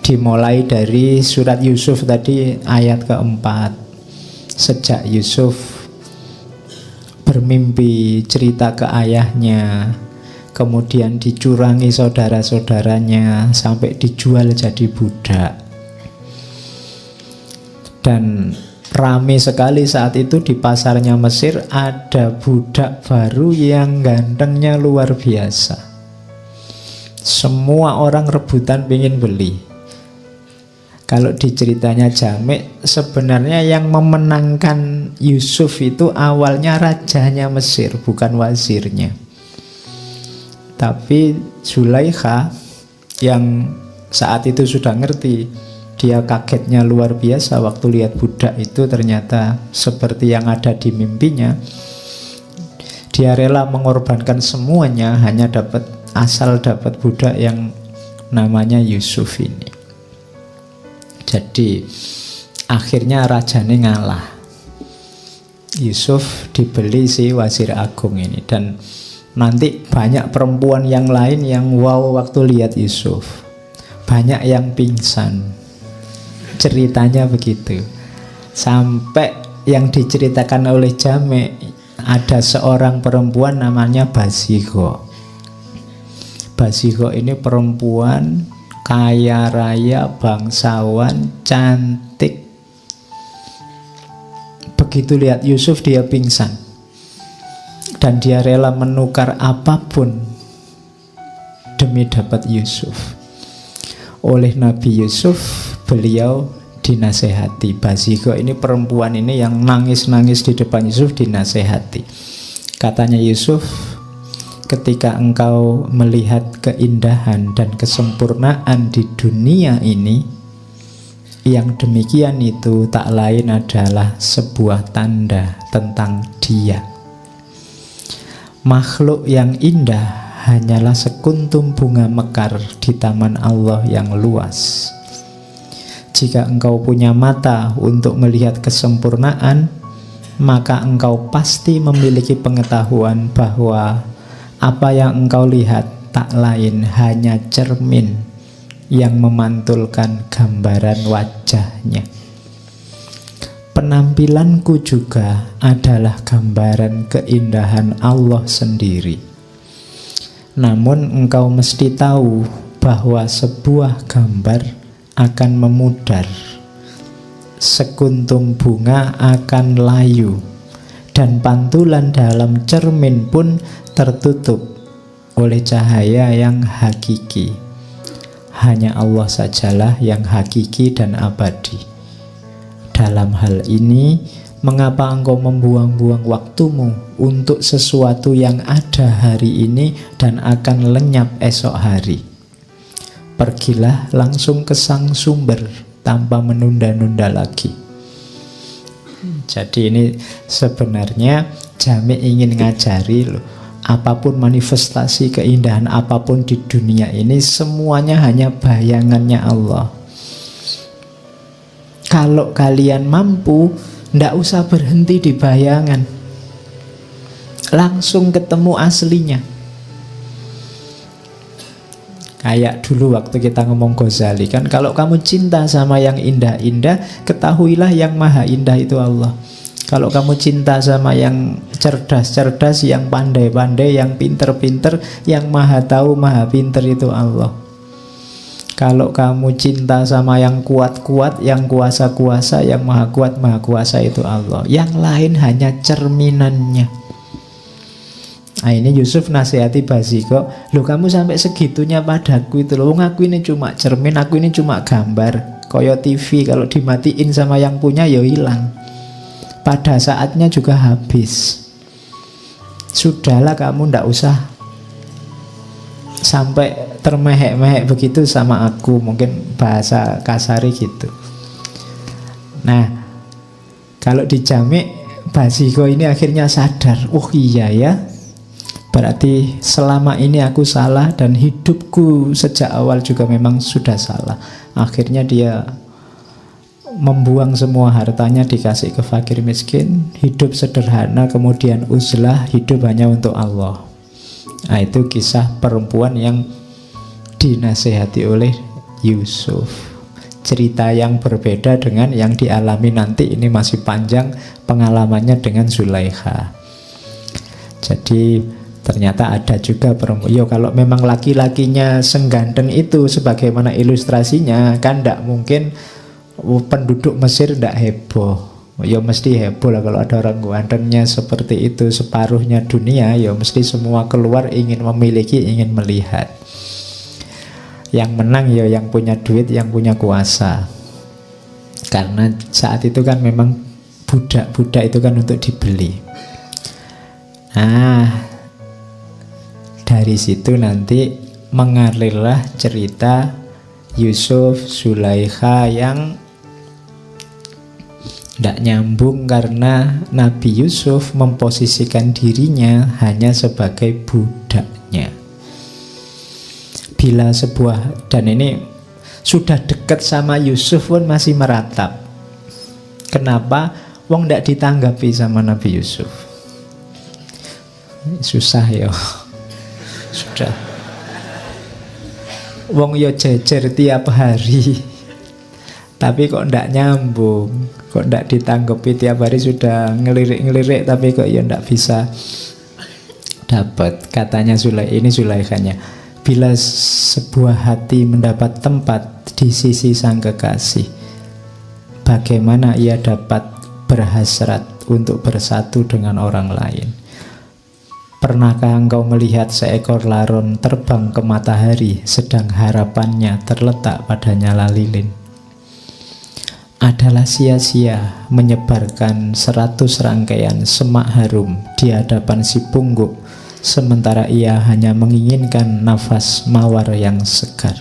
dimulai dari surat Yusuf tadi ayat keempat. Sejak Yusuf bermimpi cerita ke ayahnya, kemudian dicurangi saudara-saudaranya sampai dijual jadi budak. Dan rame sekali saat itu di pasarnya Mesir, ada budak baru yang gantengnya luar biasa. Semua orang rebutan pengen beli. Kalau di ceritanya Jami', sebenarnya yang memenangkan Yusuf itu awalnya rajanya Mesir, bukan wazirnya. Tapi Zulaikha yang saat itu sudah ngerti, dia kagetnya luar biasa waktu lihat budak itu ternyata seperti yang ada di mimpinya. Dia rela mengorbankan semuanya hanya asal dapat budak yang namanya Yusuf ini. Jadi akhirnya rajane ngalah. Yusuf dibeli si Wazir Agung ini. Dan nanti banyak perempuan yang lain yang wow waktu lihat Yusuf. Banyak yang pingsan. Ceritanya begitu. Sampai yang diceritakan oleh Jami', ada seorang perempuan namanya Basigho. Basigho ini perempuan kaya raya, bangsawan, cantik. Begitu lihat Yusuf dia pingsan. Dan dia rela menukar apapun demi dapat Yusuf. Oleh Nabi Yusuf, beliau dinasehati. Basigho ini perempuan ini yang nangis-nangis di depan Yusuf dinasehati. Katanya Yusuf, ketika engkau melihat keindahan dan kesempurnaan di dunia ini, yang demikian itu tak lain adalah sebuah tanda tentang Dia. Makhluk yang indah hanyalah sekuntum bunga mekar di taman Allah yang luas. Jika engkau punya mata untuk melihat kesempurnaan, maka engkau pasti memiliki pengetahuan bahwa apa yang engkau lihat tak lain hanya cermin yang memantulkan gambaran wajahnya. Penampilanku juga adalah gambaran keindahan Allah sendiri. Namun engkau mesti tahu bahwa sebuah gambar akan memudar, sekuntum bunga akan layu, dan pantulan dalam cermin pun tertutup oleh cahaya yang hakiki. Hanya Allah sajalah yang hakiki dan abadi. Dalam hal ini, mengapa engkau membuang-buang waktumu untuk sesuatu yang ada hari ini dan akan lenyap esok hari? Pergilah langsung ke sang sumber tanpa menunda-nunda lagi. Jadi ini sebenarnya Jami' ingin ngajari loh, apapun manifestasi keindahan apapun di dunia ini, semuanya hanya bayangannya Allah. Kalau kalian mampu, ndak usah berhenti di bayangan, langsung ketemu aslinya. Kayak dulu waktu kita ngomong Ghazali kan, kalau kamu cinta sama yang indah-indah, ketahuilah yang maha indah itu Allah. Kalau kamu cinta sama yang cerdas-cerdas, yang pandai-pandai, yang pinter-pinter, yang maha tahu, maha pinter itu Allah. Kalau kamu cinta sama yang kuat-kuat, yang kuasa-kuasa, yang maha kuat, maha kuasa itu Allah. Yang lain hanya cerminannya. Nah ini Yusuf nasihati Baziko, loh kamu sampai segitunya padaku itu loh, aku ini cuma cermin, aku ini cuma gambar. Koyo TV kalau dimatiin sama yang punya ya hilang, pada saatnya juga habis. Sudahlah kamu ndak usah sampai termehek-mehek begitu sama aku, mungkin bahasa kasari gitu. Nah kalau dijamik, Baziko ini akhirnya sadar, oh iya ya, berarti selama ini aku salah dan hidupku sejak awal juga memang sudah salah. Akhirnya dia membuang semua hartanya, dikasih ke fakir miskin, hidup sederhana, kemudian uzlah, hidup hanya untuk Allah. Nah itu kisah perempuan yang dinasehati oleh Yusuf. Cerita yang berbeda dengan yang dialami nanti, ini masih panjang pengalamannya dengan Zulaikha. Jadi ternyata ada juga perempuan. Yo kalau memang laki-lakinya sengganteng itu sebagaimana ilustrasinya, kan tidak mungkin penduduk Mesir tidak heboh. Ya mesti heboh lah kalau ada orang gantengnya seperti itu, separuhnya dunia, ya mesti semua keluar ingin memiliki, ingin melihat. Yang menang ya yang punya duit, yang punya kuasa. Karena saat itu kan memang budak-budak itu kan untuk dibeli. Nah dari situ nanti mengalirlah cerita Yusuf, Zulaikha yang tidak nyambung karena Nabi Yusuf memposisikan dirinya hanya sebagai budaknya. Bila sebuah, dan ini sudah dekat sama Yusuf pun masih meratap. Kenapa? Wong tidak ditanggapi sama Nabi Yusuf. Susah ya. Sudah. Wong yo jejer tiap hari, tapi kok ndak nyambung, kok ndak ditanggapi tiap hari, sudah ngelirik-ngelirik tapi kok ya ndak bisa dapat. Katanya ini Zulaikhanya, bila sebuah hati mendapat tempat di sisi sang kekasih, bagaimana ia dapat berhasrat untuk bersatu dengan orang lain? Pernahkah engkau melihat seekor laron terbang ke matahari, sedang harapannya terletak pada nyala lilin? Adalah sia-sia menyebarkan 100 rangkaian semak harum di hadapan si pungguk, sementara ia hanya menginginkan nafas mawar yang segar.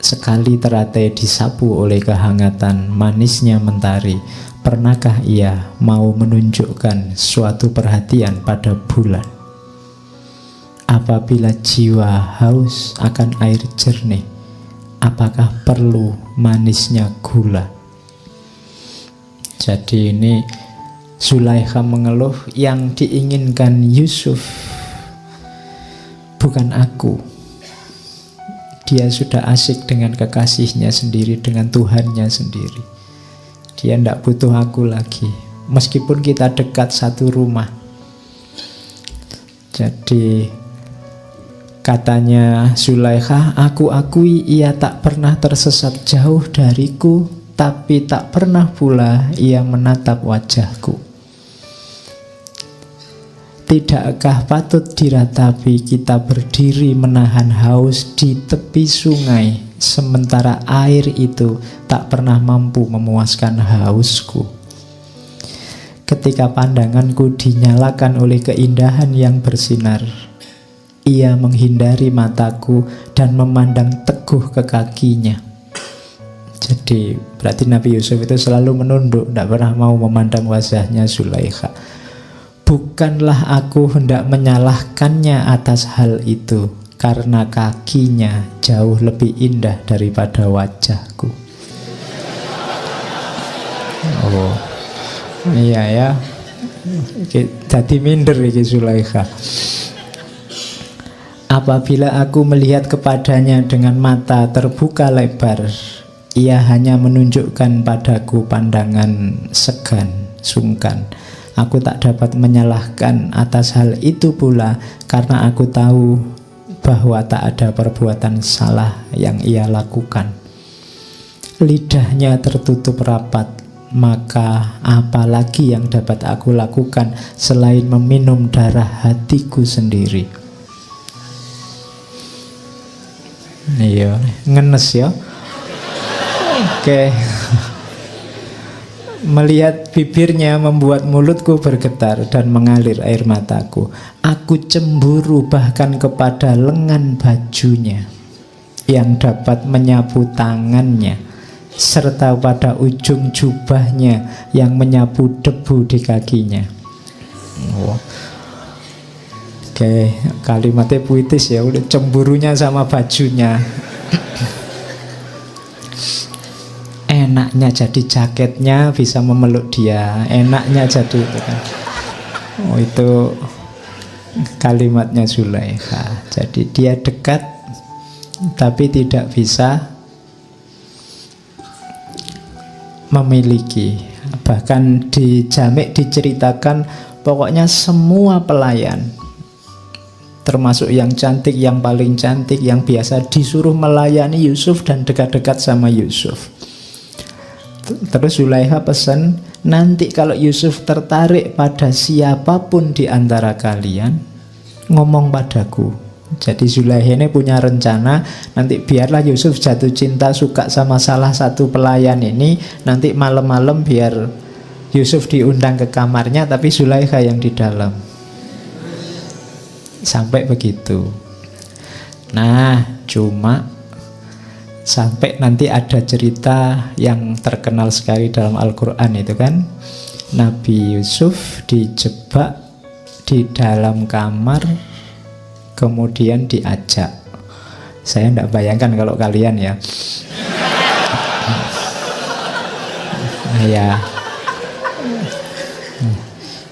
Sekali teratai disapu oleh kehangatan manisnya mentari, pernahkah ia mau menunjukkan suatu perhatian pada bulan? Apabila jiwa haus akan air jernih, apakah perlu manisnya gula? Jadi ini Zulaikha mengeluh, yang diinginkan Yusuf bukan aku. Dia sudah asik dengan kekasihnya sendiri, dengan Tuhannya sendiri. Dia tidak butuh aku lagi, meskipun kita dekat satu rumah. Jadi katanya Zulaikha, aku akui ia tak pernah tersesat jauh dariku, tapi tak pernah pula ia menatap wajahku. Tidakkah patut diratapi kita berdiri menahan haus di tepi sungai, sementara air itu tak pernah mampu memuaskan hausku? Ketika pandanganku dinyalakan oleh keindahan yang bersinar, ia menghindari mataku dan memandang teguh ke kakinya. Jadi berarti Nabi Yusuf itu selalu menunduk, tidak pernah mau memandang wajahnya Zulaikha. Bukanlah aku hendak menyalahkannya atas hal itu, karena kakinya jauh lebih indah daripada wajahku. Oh, iya ya. Jadi minder iki Zulaikha. Apabila aku melihat kepadanya dengan mata terbuka lebar, ia hanya menunjukkan padaku pandangan segan, sungkan. Aku tak dapat menyalahkan atas hal itu pula, karena aku tahu bahwa tak ada perbuatan salah yang ia lakukan. Lidahnya tertutup rapat, maka apalagi yang dapat aku lakukan selain meminum darah hatiku sendiri. Iya, ngenes ya. Oke. Melihat bibirnya membuat mulutku bergetar dan mengalir air mataku. Aku cemburu bahkan kepada lengan bajunya yang dapat menyapu tangannya, serta pada ujung jubahnya yang menyapu debu di kakinya. Oh. Oke, kalimatnya puitis ya. Udah cemburunya sama bajunya. Enaknya jadi jaketnya bisa memeluk dia, enaknya jadi itu kan. Oh, itu kalimatnya Zulaikha. Jadi dia dekat tapi tidak bisa memiliki. Bahkan di Jamik diceritakan pokoknya semua pelayan, termasuk yang cantik, yang paling cantik, yang biasa disuruh melayani Yusuf dan dekat-dekat sama Yusuf. Terus Zulaikha pesan, nanti kalau Yusuf tertarik pada siapapun di antara kalian, ngomong padaku. Jadi Zulaikha ini punya rencana, nanti biarlah Yusuf jatuh cinta, suka sama salah satu pelayan ini, nanti malam-malam biar Yusuf diundang ke kamarnya, tapi Zulaikha yang di dalam. Sampai begitu. Nah, cuma sampai nanti ada cerita yang terkenal sekali dalam Al-Quran itu kan, Nabi Yusuf dijebak di dalam kamar, kemudian diajak. Saya tidak bayangkan kalau kalian ya. Ya,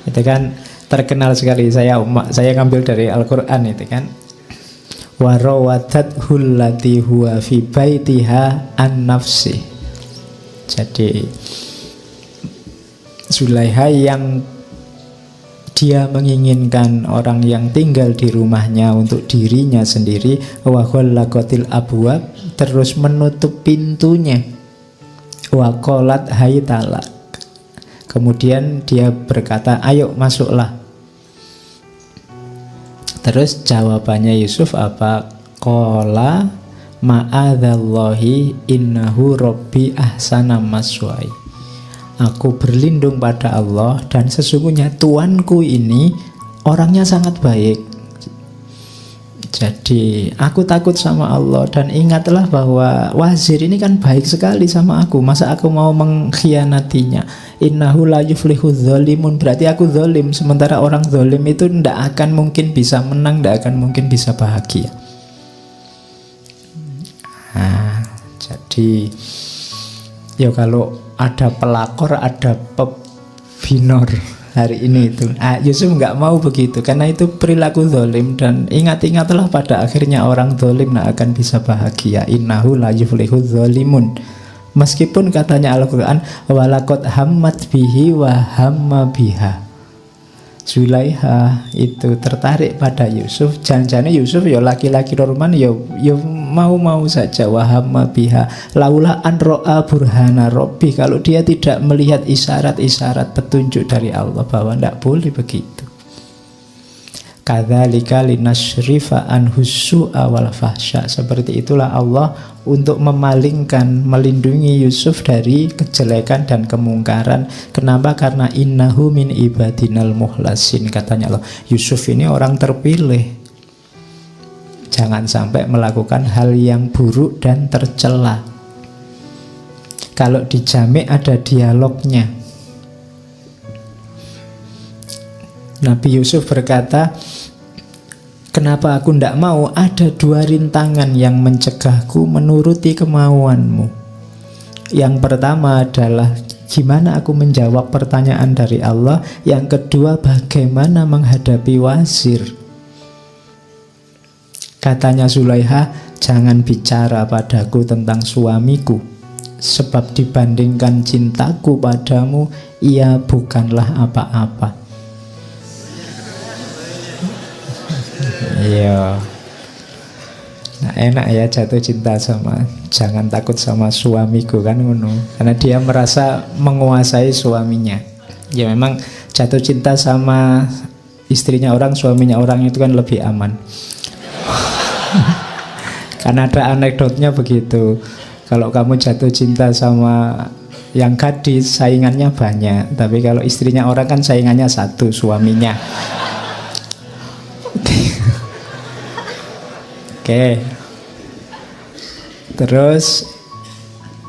itu kan terkenal sekali. Saya ngambil dari Al-Quran itu kan, wa rawadathu allati huwa fi baitiha an nafsi. Jadi Zulaikha yang dia menginginkan orang yang tinggal di rumahnya untuk dirinya sendiri, wa ghallaqatil abwab, terus menutup pintunya, wa qalat haytalak, kemudian dia berkata ayo masuklah. Terus jawabannya Yusuf apa? Qala ma'adzallahi innahu rabbi ahsana maswai. Aku berlindung pada Allah dan sesungguhnya tuanku ini orangnya sangat baik. Jadi aku takut sama Allah dan ingatlah bahwa wazir ini kan baik sekali sama aku. Masa aku mau mengkhianatinya? Innahu la yuflihu dzalimun, berarti aku zalim. Sementara orang zalim itu tidak akan mungkin bisa menang, tidak akan mungkin bisa bahagia. Nah, jadi ya kalau ada pelakor, ada pebinor hari ini itu, Yusuf nggak mau begitu, karena itu perilaku zalim. Dan ingat-ingatlah pada akhirnya orang zalim tidak akan bisa bahagia. Innahu la yuflihu dzalimun. Meskipun katanya Al-Quran walaqad hammat bihi wa hamma biha, Zulaikha itu tertarik pada Yusuf. Jangan-jangan Yusuf ya laki-laki normal, ya mau-mau saja. Wa hamma biha laula an ra'a burhana rabbi, kalau dia tidak melihat isyarat-isyarat petunjuk dari Allah bahwa tidak boleh begitu. Kadzalika linasrifa anhu su'a wal fahsya. Seperti itulah Allah untuk memalingkan, melindungi Yusuf dari kejelekan dan kemungkaran. Kenapa? Karena innahu min ibadinal muhlasin, katanya Allah. Yusuf ini orang terpilih. Jangan sampai melakukan hal yang buruk dan tercela. Kalau di Jamik ada dialognya. Nabi Yusuf berkata, kenapa aku tidak mau? Ada dua rintangan yang mencegahku menuruti kemauanmu. Yang pertama adalah gimana aku menjawab pertanyaan dari Allah? Yang kedua, bagaimana menghadapi wazir? Katanya Zulaiha, jangan bicara padaku tentang suamiku, sebab dibandingkan cintaku padamu, ia bukanlah apa-apa. Iya. Nah, enak ya jatuh cinta sama, jangan takut sama suamiku kan ngono. Karena dia merasa menguasai suaminya. Ya memang jatuh cinta sama istrinya orang, suaminya orang itu kan lebih aman. Karena ada anekdotnya begitu. Kalau kamu jatuh cinta sama yang gadis, saingannya banyak. Tapi kalau istrinya orang kan saingannya satu, suaminya. Oke. Terus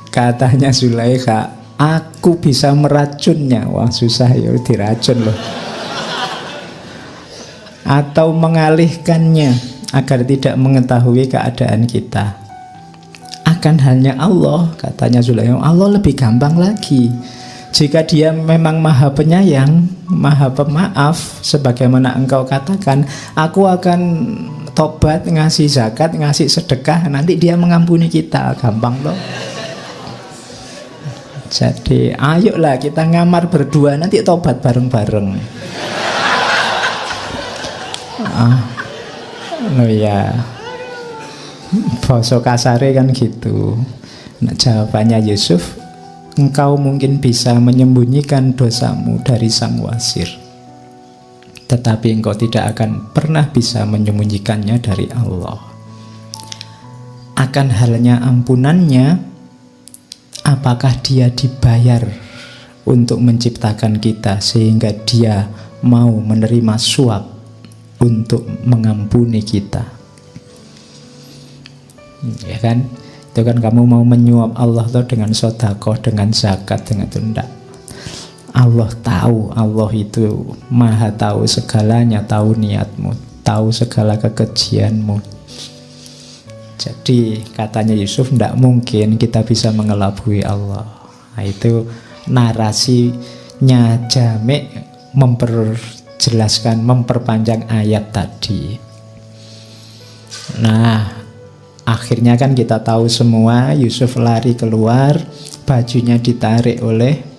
katanya Zulaikha, aku bisa meracunnya. Wah susah ya, diracun loh. Atau mengalihkannya agar tidak mengetahui keadaan kita. Akan hanya Allah, katanya Zulaikha, Allah lebih gampang lagi. Jika dia memang maha penyayang, maha pemaaf, sebagaimana engkau katakan, aku akan tobat, ngasih zakat, ngasih sedekah, nanti dia mengampuni kita. Gampang loh. Jadi ayolah kita ngamar berdua, nanti tobat bareng-bareng. Oh ya, basa kasare kan gitu. Nah, jawabannya Yusuf, engkau mungkin bisa menyembunyikan dosamu dari sang wazir, tetapi engkau tidak akan pernah bisa menyembunyikannya dari Allah. Akan halnya ampunannya, apakah dia dibayar untuk menciptakan kita sehingga dia mau menerima suap untuk mengampuni kita? Ya kan? Itu kan kamu mau menyuap Allah tuh dengan sedekah, dengan zakat, dengan itu enggak. Allah tahu, Allah itu maha tahu segalanya, tahu niatmu, tahu segala kekejianmu. Jadi katanya Yusuf, tidak mungkin kita bisa mengelabui Allah. Nah, itu narasinya Jami' memperjelaskan, memperpanjang ayat tadi. Nah, akhirnya kan kita tahu semua, Yusuf lari keluar, bajunya ditarik oleh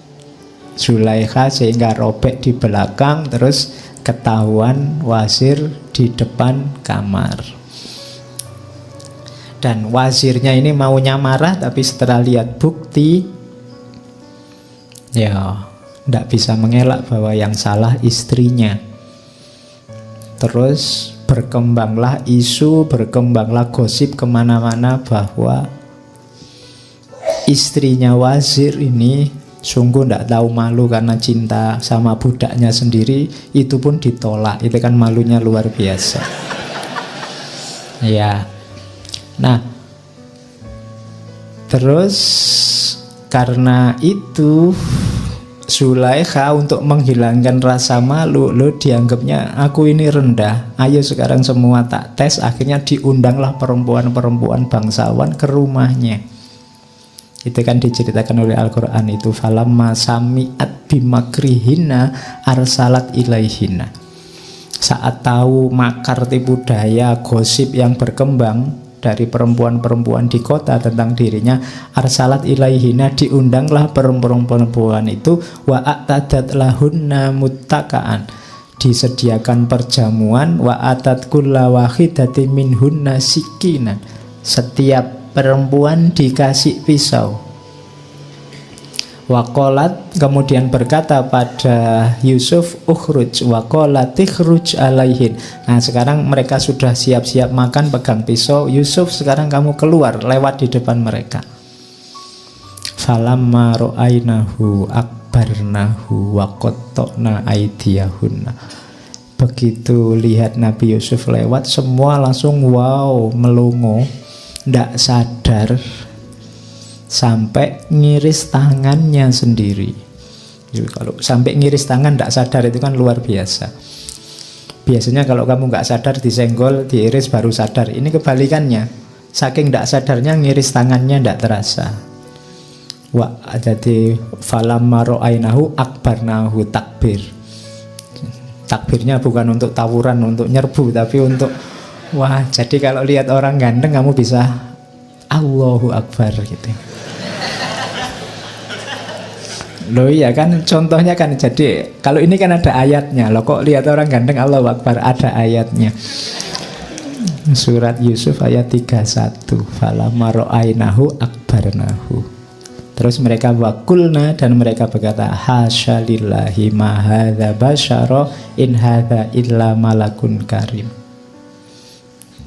Zulaikha sehingga robek di belakang, terus ketahuan wazir di depan kamar. Dan wazirnya ini maunya marah, tapi setelah lihat bukti, ya tidak bisa mengelak bahwa yang salah istrinya. Terus berkembanglah isu, berkembanglah gosip kemana-mana bahwa istrinya wazir ini sungguh tidak tahu malu karena cinta sama budaknya sendiri, itu pun ditolak. Itu kan malunya luar biasa. Ya. Nah, terus karena itu Zulaikha untuk menghilangkan rasa malu, lo dianggapnya aku ini rendah, ayo sekarang semua tak tes. Akhirnya diundanglah perempuan-perempuan bangsawan ke rumahnya. Itu kan diceritakan oleh Al-Quran itu, falamma sami'at bimakrihina arsalat ilaihina. Saat tahu makar, tipu daya, gosip yang berkembang dari perempuan-perempuan di kota tentang dirinya, arsalat ilaihina, diundanglah perempuan-perempuan itu, wa a'tadat lahunna muttaka'an, disediakan perjamuan, wa atat kulla wahidati minhunna sikinan, setiap perempuan dikasih pisau. Waqalat, kemudian berkata pada Yusuf, ukhruj, waqalat ikhruj alaihin. Nah sekarang mereka sudah siap-siap makan, pegang pisau. Yusuf, sekarang kamu keluar, lewat di depan mereka. Falamma ra'ainahu akbarnahu wa qatta'na aydiyahunna. Begitu lihat Nabi Yusuf lewat, semua langsung wow, melongo, ndak sadar, sampai ngiris tangannya sendiri. Jadi kalau sampai ngiris tangan ndak sadar itu kan luar biasa. Biasanya kalau kamu nggak sadar disenggol, diiris baru sadar. Ini kebalikannya, saking ndak sadarnya ngiris tangannya ndak terasa. Jadi falamma ra'ainahu akbarnahu takbir. Takbirnya bukan untuk tawuran, untuk nyerbu, tapi untuk wah, jadi kalau lihat orang ganteng kamu bisa Allahu Akbar gitu. Loh iya kan, contohnya kan, jadi kalau ini kan ada ayatnya. Loh kok lihat orang ganteng Allahu Akbar, ada ayatnya. Surat Yusuf ayat 31. Falamma ra'ainahu akbarnahu. Terus mereka wakulna, dan mereka berkata hasya lillahi ma hadza basyara in hadza illa malakun karim.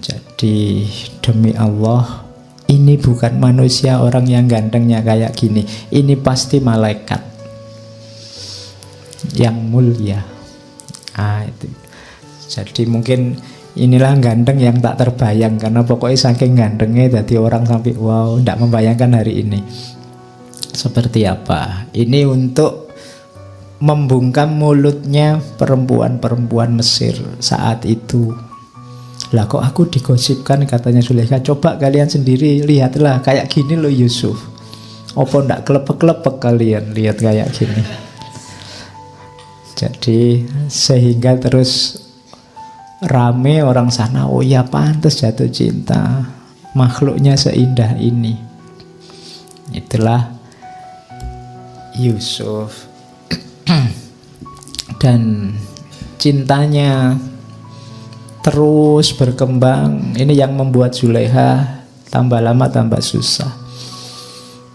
Jadi demi Allah, ini bukan manusia orang yang gantengnya kayak gini. Ini pasti malaikat yang mulia. Itu. Jadi mungkin inilah ganteng yang tak terbayang, karena pokoknya saking gantengnya jadi orang sampai wow, tidak membayangkan hari ini seperti apa. Ini untuk membungkam mulutnya perempuan-perempuan Mesir saat itu. Lah kok aku digosipkan, katanya Zulaikha. Coba kalian sendiri lihatlah, kayak gini loh Yusuf. Apa ndak kelepek-kelepek kalian lihat kayak gini. Jadi sehingga terus rame orang sana, oh ya pantas jatuh cinta, makhluknya seindah ini. Itulah Yusuf. Dan cintanya terus berkembang. Ini yang membuat Zulaikha tambah lama tambah susah,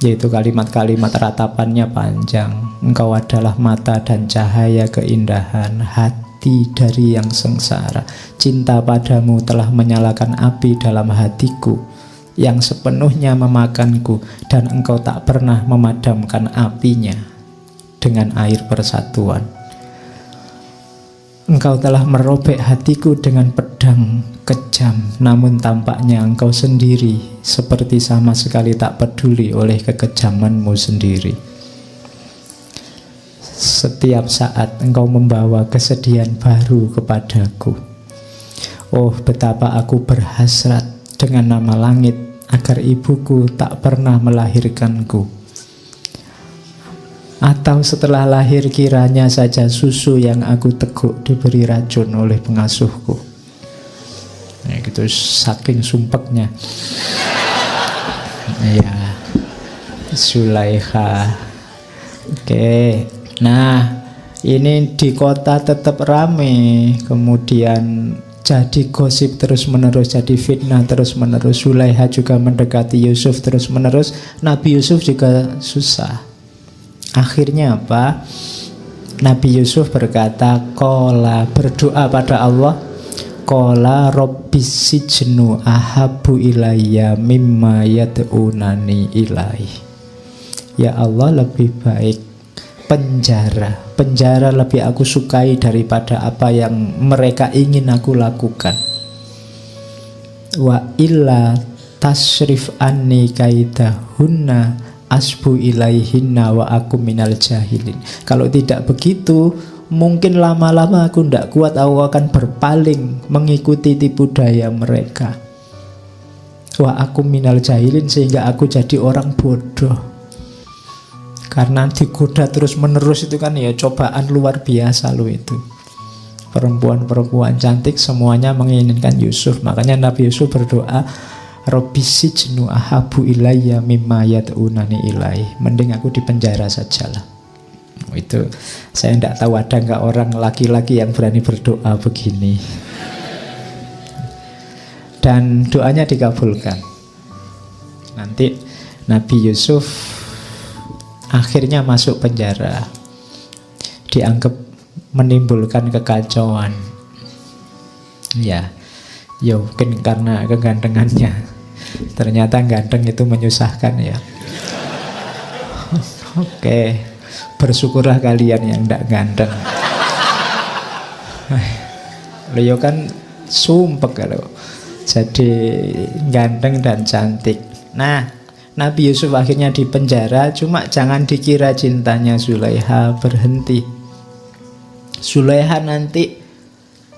yaitu kalimat-kalimat ratapannya panjang. Engkau adalah mata dan cahaya keindahan, hati dari yang sengsara. Cinta padamu telah menyalakan api dalam hatiku yang sepenuhnya memakanku, dan engkau tak pernah memadamkan apinya dengan air persatuan. Engkau telah merobek hatiku dengan pedang kejam, namun tampaknya engkau sendiri seperti sama sekali tak peduli oleh kekejamanmu sendiri. Setiap saat engkau membawa kesedihan baru kepadaku. Oh, betapa aku berhasrat dengan nama langit agar ibuku tak pernah melahirkanku. Atau setelah lahir kiranya saja susu yang aku teguk diberi racun oleh pengasuhku. Ya gitu, saking sumpeknya. Ya, Zulaikha. Oke. Nah, ini di kota tetap rame. Kemudian jadi gosip terus-menerus, jadi fitnah terus-menerus. Zulaikha juga mendekati Yusuf terus-menerus. Nabi Yusuf juga susah. Akhirnya apa? Nabi Yusuf berkata, qala, berdoa pada Allah, qala rabbis sijnu ahabbu ilayya mimma yad'unani ilaih. Ya Allah, lebih baik penjara lebih aku sukai daripada apa yang mereka ingin aku lakukan. Wa illa tasrif anni kaidahunna asbu ilaihinna wa aku minal jahilin. Kalau tidak begitu, mungkin lama-lama aku tidak kuat, aku akan berpaling mengikuti tipu daya mereka. Wa aku minal jahilin, sehingga aku jadi orang bodoh. Karena digoda terus menerus itu kan ya cobaan luar biasa loh itu. Perempuan-perempuan cantik semuanya menginginkan Yusuf. Makanya Nabi Yusuf berdoa, Rabbi sijnu ahabu ilayya mimma yad'unani ilaih. Mending aku di penjara sajalah. Itu saya tidak tahu ada nggak orang laki-laki yang berani berdoa begini. Dan doanya dikabulkan. Nanti Nabi Yusuf akhirnya masuk penjara. Dianggap menimbulkan kekacauan. Ya mungkin karena kegantengannya. Ternyata ganteng itu menyusahkan ya. Oke, bersyukurlah kalian yang tidak ganteng. Leo kan sumpek kalau jadi ganteng dan cantik. Nah, Nabi Yusuf akhirnya di penjara. Cuma jangan dikira cintanya Zulaikha berhenti. Zulaikha nanti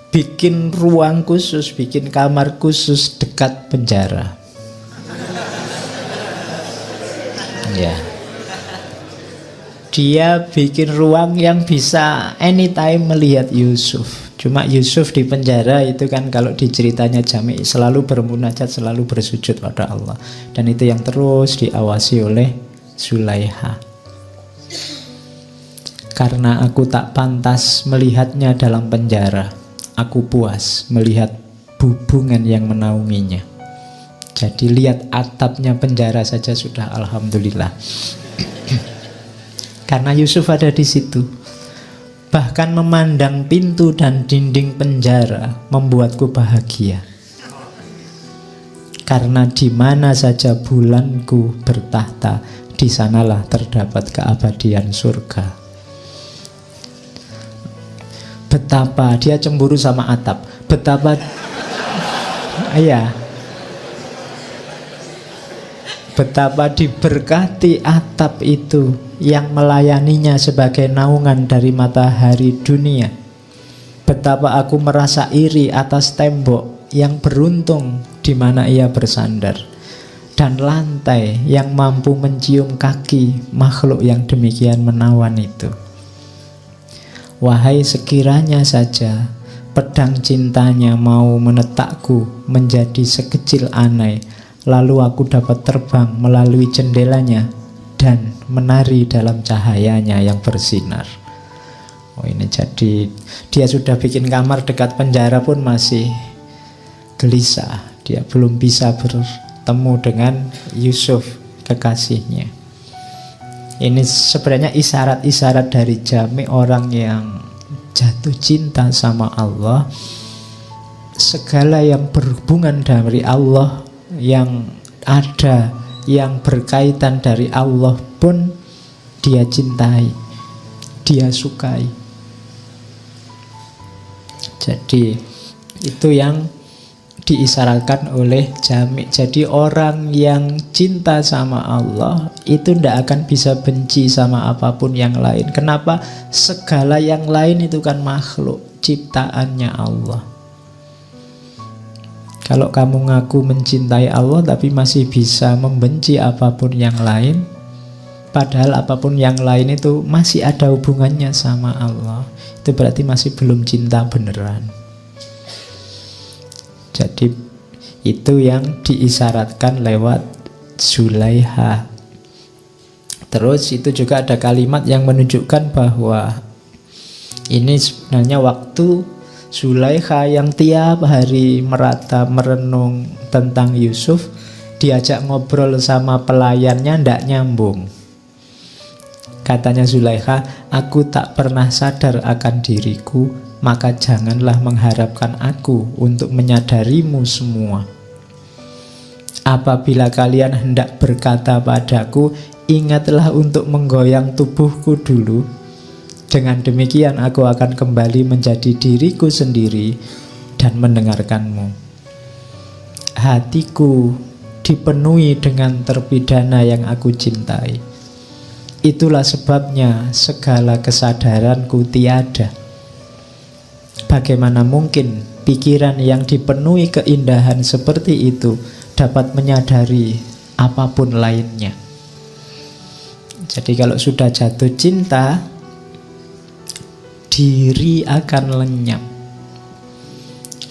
bikin ruang khusus, bikin kamar khusus dekat penjara. Ya. Dia bikin ruang yang bisa anytime melihat Yusuf. Cuma Yusuf di penjara itu kan kalau diceritanya Jami selalu bermunajat, selalu bersujud pada Allah. Dan itu yang terus diawasi oleh Zulaiha. Karena aku tak pantas melihatnya dalam penjara, aku puas melihat hubungan yang menaunginya. Jadi lihat atapnya penjara saja sudah alhamdulillah. Karena Yusuf ada di situ. Bahkan memandang pintu dan dinding penjara membuatku bahagia. Karena di mana saja bulanku bertahta, di sanalah terdapat keabadian surga. Betapa dia cemburu sama atap. Betapa betapa diberkati atap itu yang melayaninya sebagai naungan dari matahari dunia. Betapa aku merasa iri atas tembok yang beruntung di mana ia bersandar, dan lantai yang mampu mencium kaki makhluk yang demikian menawan itu. Wahai sekiranya saja pedang cintanya mau menetakku menjadi sekecil anai, lalu aku dapat terbang melalui jendelanya dan menari dalam cahayanya yang bersinar. Oh, ini jadi dia sudah bikin kamar dekat penjara pun masih gelisah. Dia belum bisa bertemu dengan Yusuf, kekasihnya. Ini sebenarnya isyarat-isyarat dari Jami, orang yang jatuh cinta sama Allah. Segala yang berhubungan dari Allah, yang ada, yang berkaitan dari Allah pun dia cintai, dia sukai. Jadi itu yang diisyaratkan oleh Jami. Jadi orang yang cinta sama Allah itu tidak akan bisa benci sama apapun yang lain. Kenapa? Segala yang lain itu kan makhluk ciptaannya Allah. Kalau kamu ngaku mencintai Allah tapi masih bisa membenci apapun yang lain, padahal apapun yang lain itu masih ada hubungannya sama Allah, itu berarti masih belum cinta beneran. Jadi itu yang diisyaratkan lewat Zulaiha. Terus itu juga ada kalimat yang menunjukkan bahwa ini sebenarnya waktu Zulaiha yang tiap hari merata merenung tentang Yusuf, diajak ngobrol sama pelayannya ndak nyambung. Katanya Zulaiha, aku tak pernah sadar akan diriku, maka janganlah mengharapkan aku untuk menyadarimu semua. Apabila kalian hendak berkata padaku, ingatlah untuk menggoyang tubuhku dulu. Dengan demikian aku akan kembali menjadi diriku sendiri dan mendengarkanmu. Hatiku dipenuhi dengan terpidana yang aku cintai. Itulah sebabnya segala kesadaranku tiada. Bagaimana mungkin pikiran yang dipenuhi keindahan seperti itu dapat menyadari apapun lainnya? Jadi kalau sudah jatuh cinta, diri akan lenyap.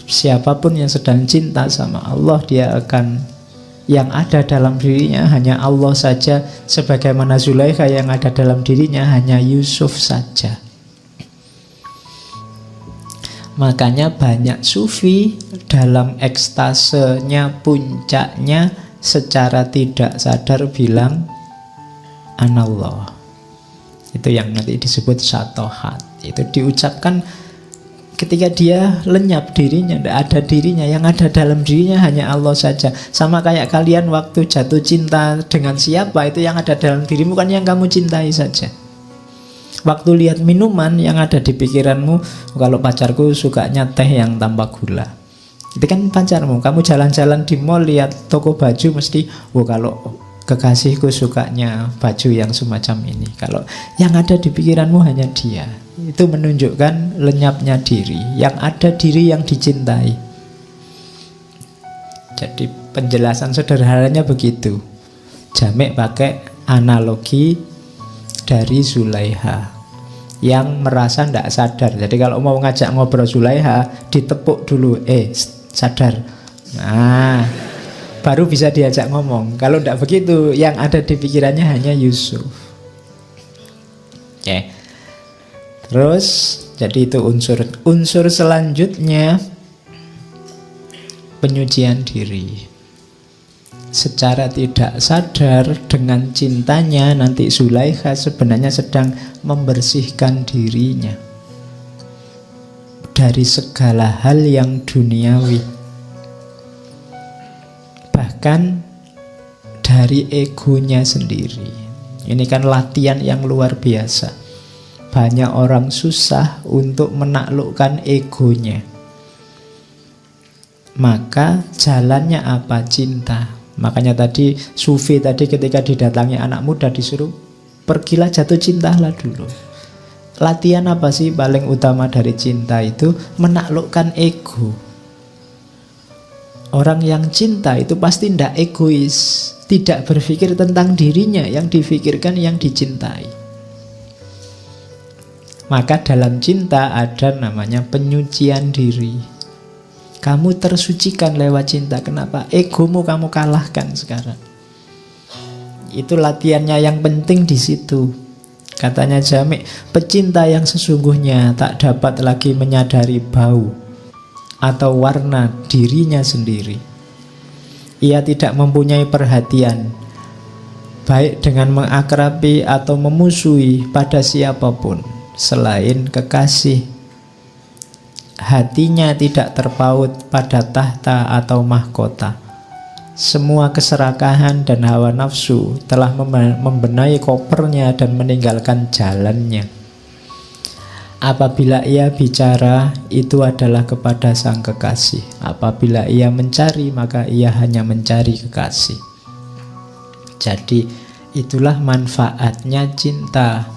Siapapun yang sedang cinta sama Allah, dia akan, yang ada dalam dirinya hanya Allah saja. Sebagaimana Zulaiha, yang ada dalam dirinya hanya Yusuf saja. Makanya banyak sufi dalam ekstasenya, puncaknya, secara tidak sadar bilang Anallah. Itu yang nanti disebut syatohat. Itu diucapkan ketika dia lenyap dirinya, tidak ada dirinya. Yang ada dalam dirinya hanya Allah saja. Sama kayak kalian waktu jatuh cinta dengan siapa, itu yang ada dalam dirimu kan yang kamu cintai saja. Waktu lihat minuman, yang ada di pikiranmu, kalau pacarku sukanya teh yang tanpa gula, itu kan pacarmu. Kamu jalan-jalan di mall, lihat toko baju, mesti kalau kekasihku sukanya baju yang semacam ini. Kalau yang ada di pikiranmu hanya dia, itu menunjukkan lenyapnya diri. Yang ada diri yang dicintai. Jadi penjelasan sederhananya begitu. Jamek pakai analogi dari Zulaiha yang merasa tidak sadar. Jadi kalau mau ngajak ngobrol Zulaiha, ditepuk dulu, sadar. Nah, baru bisa diajak ngomong. Kalau tidak begitu, yang ada di pikirannya hanya Yusuf. Oke. Terus, jadi itu unsur selanjutnya, penyucian diri. Secara tidak sadar dengan cintanya nanti Zulaiha sebenarnya sedang membersihkan dirinya dari segala hal yang duniawi, bahkan dari egonya sendiri. Ini kan latihan yang luar biasa. Banyak orang susah untuk menaklukkan egonya. Maka jalannya apa? Cinta. Makanya tadi Sufi tadi ketika didatangi anak muda disuruh pergilah jatuh cintalah dulu. Latihan apa sih paling utama dari cinta itu? Menaklukkan ego. Orang yang cinta itu pasti tidak egois, tidak berpikir tentang dirinya, yang difikirkan yang dicintai. Maka dalam cinta ada namanya penyucian diri. Kamu tersucikan lewat cinta. Kenapa? Egomu kamu kalahkan sekarang. Itu latihannya yang penting di situ. Katanya Jami', pecinta yang sesungguhnya tak dapat lagi menyadari bau atau warna dirinya sendiri. Ia tidak mempunyai perhatian, baik dengan mengakrabi atau memusuhi pada siapapun selain kekasih. Hatinya tidak terpaut pada tahta atau mahkota. Semua keserakahan dan hawa nafsu telah membenahi kopernya dan meninggalkan jalannya. Apabila ia bicara, itu adalah kepada sang kekasih. Apabila ia mencari, maka ia hanya mencari kekasih. Jadi itulah manfaatnya cinta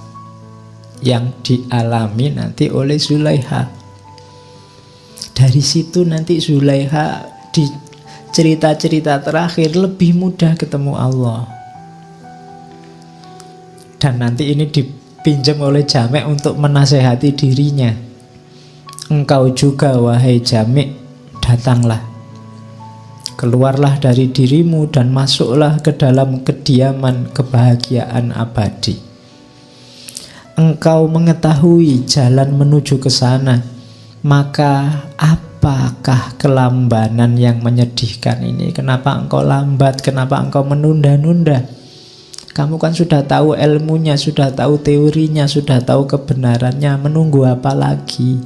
yang dialami nanti oleh Zulaiha. Dari situ nanti Zulaiha di cerita-cerita terakhir lebih mudah ketemu Allah. Dan nanti ini dipinjam oleh Jami' untuk menasehati dirinya. Engkau juga wahai Jami', datanglah. Keluarlah dari dirimu dan masuklah ke dalam kediaman kebahagiaan abadi. Engkau mengetahui jalan menuju ke sana. Maka apakah kelambanan yang menyedihkan ini? Kenapa engkau lambat? Kenapa engkau menunda-nunda? Kamu kan sudah tahu ilmunya, sudah tahu teorinya, sudah tahu kebenarannya. Menunggu apa lagi?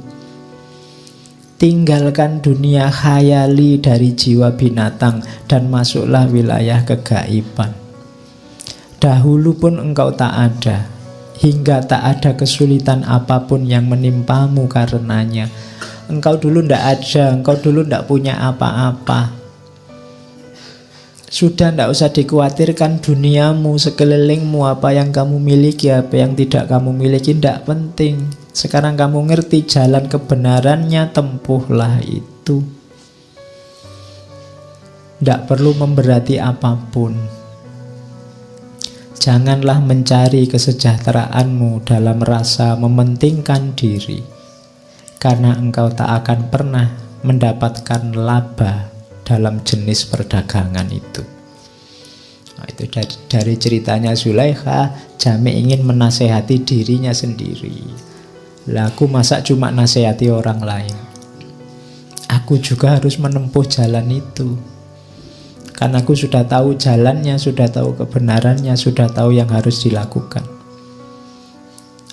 Tinggalkan dunia khayali dari jiwa binatang dan masuklah wilayah kegaiban. Dahulu pun engkau tak ada, hingga tak ada kesulitan apapun yang menimpamu karenanya. Engkau dulu tidak ada, engkau dulu tidak punya apa-apa. Sudah tidak usah dikhawatirkan duniamu, sekelilingmu, apa yang kamu miliki, apa yang tidak kamu miliki, tidak penting. Sekarang kamu ngerti jalan kebenarannya, tempuhlah itu. Tidak perlu memberati apapun. Janganlah mencari kesejahteraanmu dalam rasa mementingkan diri. Karena engkau tak akan pernah mendapatkan laba dalam jenis perdagangan itu. Nah, itu dari ceritanya Zulaiha, Jami' ingin menasehati dirinya sendiri. Lah aku masa cuma nasehati orang lain? Aku juga harus menempuh jalan itu. Karena aku sudah tahu jalannya, sudah tahu kebenarannya, sudah tahu yang harus dilakukan.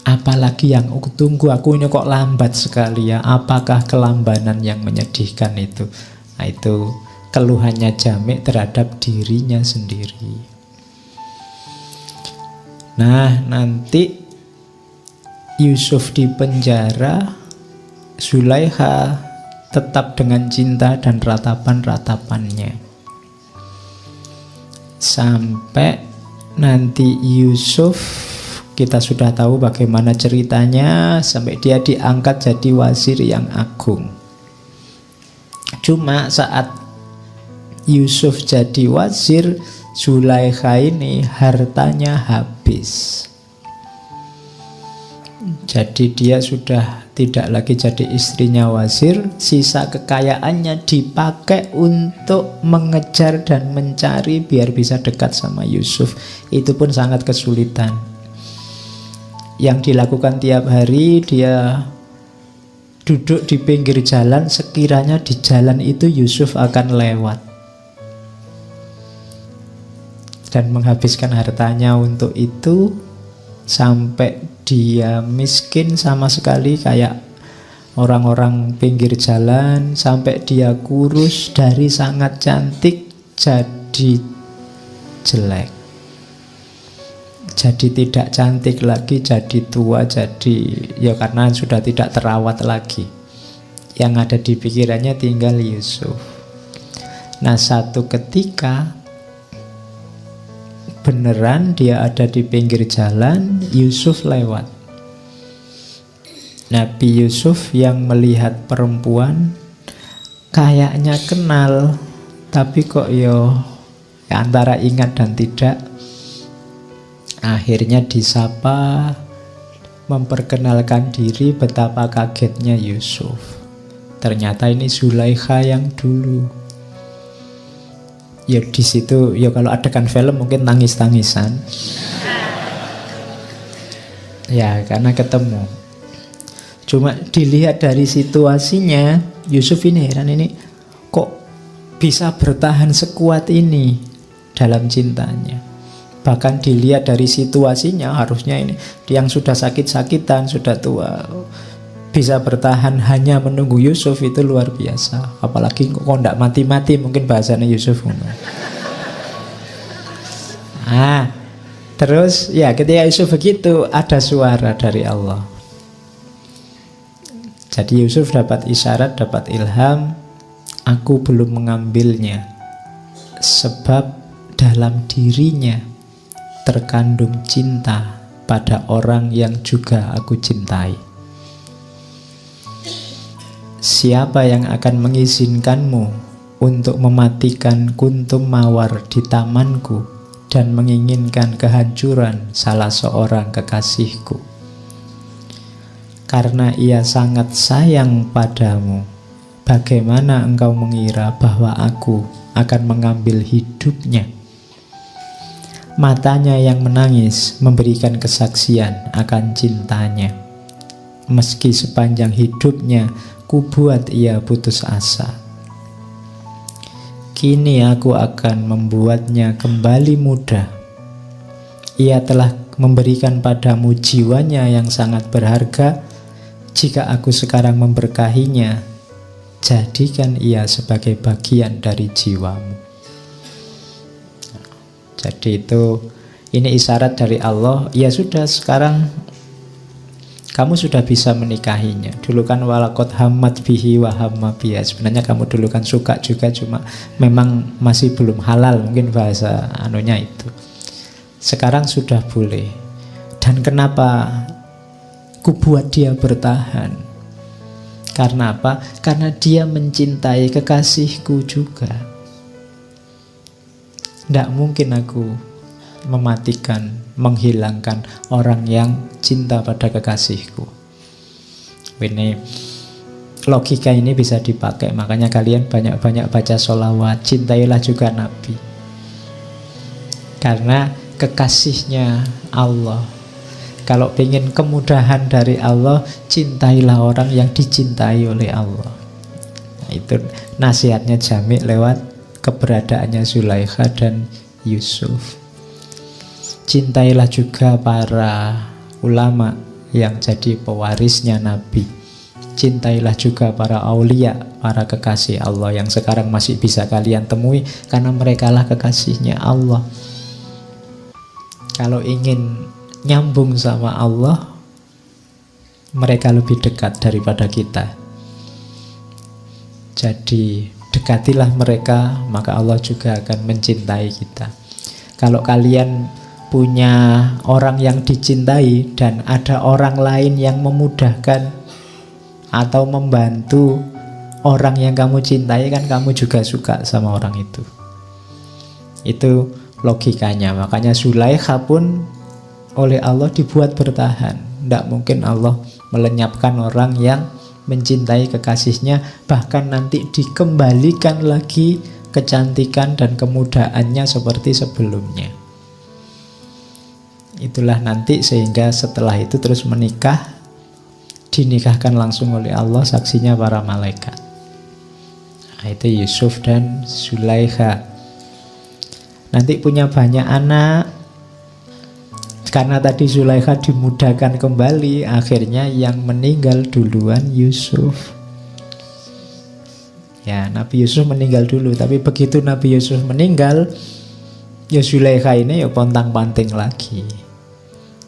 Apalagi yang aku tunggu, aku ini kok lambat sekali ya. Apakah kelambanan yang menyedihkan itu? Nah, itu keluhannya Jami' terhadap dirinya sendiri. Nah, nanti Yusuf di penjara, Zulaiha tetap dengan cinta dan ratapan-ratapannya. Sampai nanti Yusuf, kita sudah tahu bagaimana ceritanya, sampai dia diangkat jadi wazir yang agung. Cuma saat Yusuf jadi wazir, Zulaiha ini hartanya habis. Jadi dia sudah tidak lagi jadi istrinya wazir. Sisa kekayaannya dipakai untuk mengejar dan mencari biar bisa dekat sama Yusuf. Itu pun sangat kesulitan. Yang dilakukan tiap hari, dia duduk di pinggir jalan, sekiranya di jalan itu Yusuf akan lewat, dan menghabiskan hartanya untuk itu, sampai dia miskin sama sekali kayak orang-orang pinggir jalan, sampai dia kurus, dari sangat cantik jadi jelek, jadi tidak cantik lagi, jadi tua, jadi ya karena sudah tidak terawat lagi. Yang ada di pikirannya tinggal Yusuf. Nah, satu ketika beneran dia ada di pinggir jalan, Yusuf lewat. Nabi Yusuf yang melihat perempuan kayaknya kenal, tapi kok ya antara ingat dan tidak. Akhirnya disapa, memperkenalkan diri. Betapa kagetnya Yusuf. Ternyata ini Zulaikha yang dulu. Ya di situ, ya kalau adegan film mungkin tangis-tangisan. Ya karena ketemu. Cuma dilihat dari situasinya, Yusuf ini heran, ini kok bisa bertahan sekuat ini dalam cintanya. Bahkan dilihat dari situasinya, harusnya ini yang sudah sakit-sakitan, sudah tua, bisa bertahan hanya menunggu Yusuf, itu luar biasa. Apalagi kok tidak mati-mati, mungkin bahasanya Yusuf. Terus ya ketika Yusuf begitu, ada suara dari Allah. Jadi Yusuf dapat isyarat, dapat ilham, aku belum mengambilnya, sebab dalam dirinya terkandung cinta pada orang yang juga aku cintai. Siapa yang akan mengizinkanmu untuk mematikan kuntum mawar di tamanku dan menginginkan kehancuran salah seorang kekasihku? Karena ia sangat sayang padamu, bagaimana engkau mengira bahwa aku akan mengambil hidupnya? Matanya yang menangis memberikan kesaksian akan cintanya. Meski sepanjang hidupnya ku buat ia putus asa, kini aku akan membuatnya kembali muda. Ia telah memberikan padamu jiwanya yang sangat berharga. Jika aku sekarang memberkahinya, jadikan ia sebagai bagian dari jiwamu. Jadi ini isyarat dari Allah. Ya sudah, sekarang kamu sudah bisa menikahinya. Dulu kan walakot hamad bihi wa hamma biha. Sebenarnya kamu dulu kan suka juga, cuma memang masih belum halal, mungkin bahasa anunya itu. Sekarang sudah boleh. Dan kenapa ku buat dia bertahan? Karena apa? Karena dia mencintai kekasihku juga. Tidak mungkin aku mematikan, menghilangkan orang yang cinta pada kekasihku. Ini logika ini bisa dipakai. Makanya kalian banyak-banyak baca sholawat, cintailah juga Nabi, karena kekasihnya Allah. Kalau ingin kemudahan dari Allah, cintailah orang yang dicintai oleh Allah. Nah, itu nasihatnya Jami' lewat keberadaannya Zulaikha dan Yusuf. Cintailah juga para ulama yang jadi pewarisnya Nabi. Cintailah juga para aulia, para kekasih Allah yang sekarang masih bisa kalian temui, karena merekalah kekasihnya Allah. Kalau ingin nyambung sama Allah, mereka lebih dekat daripada kita. Jadi dekatilah mereka, maka Allah juga akan mencintai kita. Kalau kalian punya orang yang dicintai dan ada orang lain yang memudahkan atau membantu orang yang kamu cintai, kan kamu juga suka sama orang itu. Itu logikanya. Makanya Zulaikha pun oleh Allah dibuat bertahan. Tidak mungkin Allah melenyapkan orang yang mencintai kekasihnya, bahkan nanti dikembalikan lagi kecantikan dan kemudaannya seperti sebelumnya. Itulah nanti sehingga setelah itu terus menikah, dinikahkan langsung oleh Allah, saksinya para malaikat. Nah, itu Yusuf dan Zulaikha. Nanti punya banyak anak. Karena tadi Zulaikha dimudahkan kembali, akhirnya yang meninggal duluan Yusuf. Ya, Nabi Yusuf meninggal dulu. Tapi begitu Nabi Yusuf meninggal, ya Zulaikha ini ya pontang-panting lagi.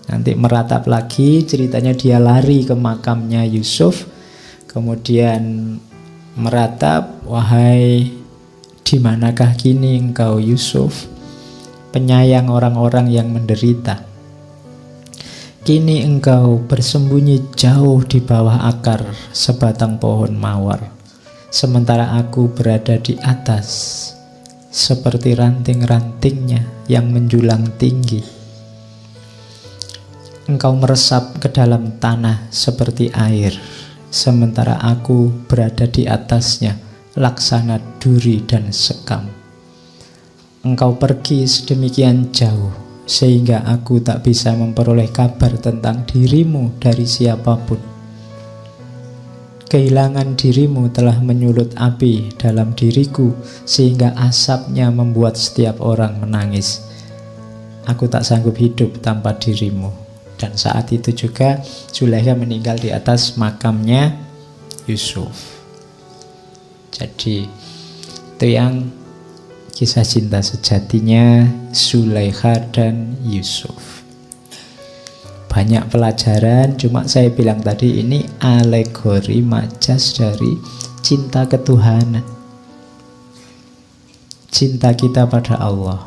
Nanti meratap lagi, ceritanya dia lari ke makamnya Yusuf, kemudian meratap, wahai di manakah kini engkau Yusuf, penyayang orang-orang yang menderita. Kini engkau bersembunyi jauh di bawah akar sebatang pohon mawar, sementara aku berada di atas seperti ranting-rantingnya yang menjulang tinggi. Engkau meresap ke dalam tanah seperti air, sementara aku berada di atasnya laksana duri dan sekam. Engkau pergi sedemikian jauh sehingga aku tak bisa memperoleh kabar tentang dirimu dari siapapun. Kehilangan dirimu telah menyulut api dalam diriku sehingga asapnya membuat setiap orang menangis. Aku tak sanggup hidup tanpa dirimu. Dan saat itu juga Zulaikha meninggal di atas makamnya Yusuf. Jadi itu yang kisah cinta sejatinya Zulaikha dan Yusuf. Banyak pelajaran, cuma saya bilang tadi ini alegori majas dari cinta ketuhanan, cinta kita pada Allah.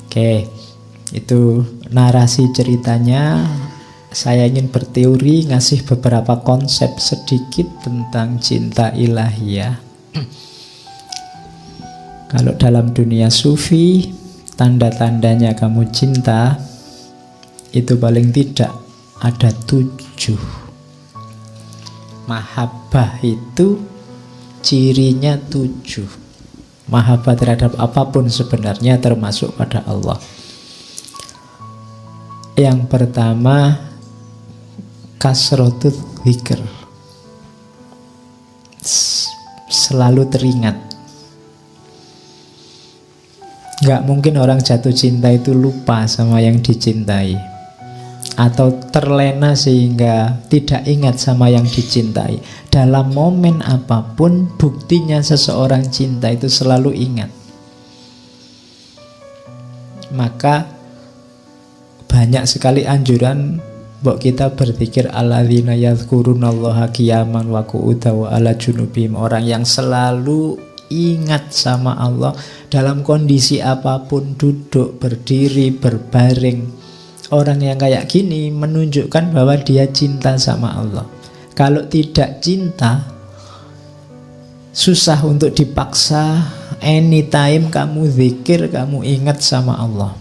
Oke, itu narasi ceritanya. Saya ingin berteori, ngasih beberapa konsep sedikit tentang cinta ilahiyah. Kalau dalam dunia sufi, tanda-tandanya kamu cinta itu paling tidak ada 7. Mahabbah itu cirinya 7. Mahabbah terhadap apapun sebenarnya termasuk pada Allah. Yang pertama, kasrotul dzikr, selalu teringat. Gak mungkin orang jatuh cinta itu lupa sama yang dicintai, atau terlena sehingga tidak ingat sama yang dicintai. Dalam momen apapun, buktinya seseorang cinta itu selalu ingat. Maka banyak sekali anjuran buat kita berzikir, alladzina yadhkurunallaha qiyaman wa qu'udan wa ala junubihim, orang yang selalu ingat sama Allah dalam kondisi apapun, duduk, berdiri, berbaring. Orang yang kayak gini menunjukkan bahwa dia cinta sama Allah. Kalau tidak cinta, susah untuk dipaksa. Anytime kamu zikir, kamu ingat sama Allah.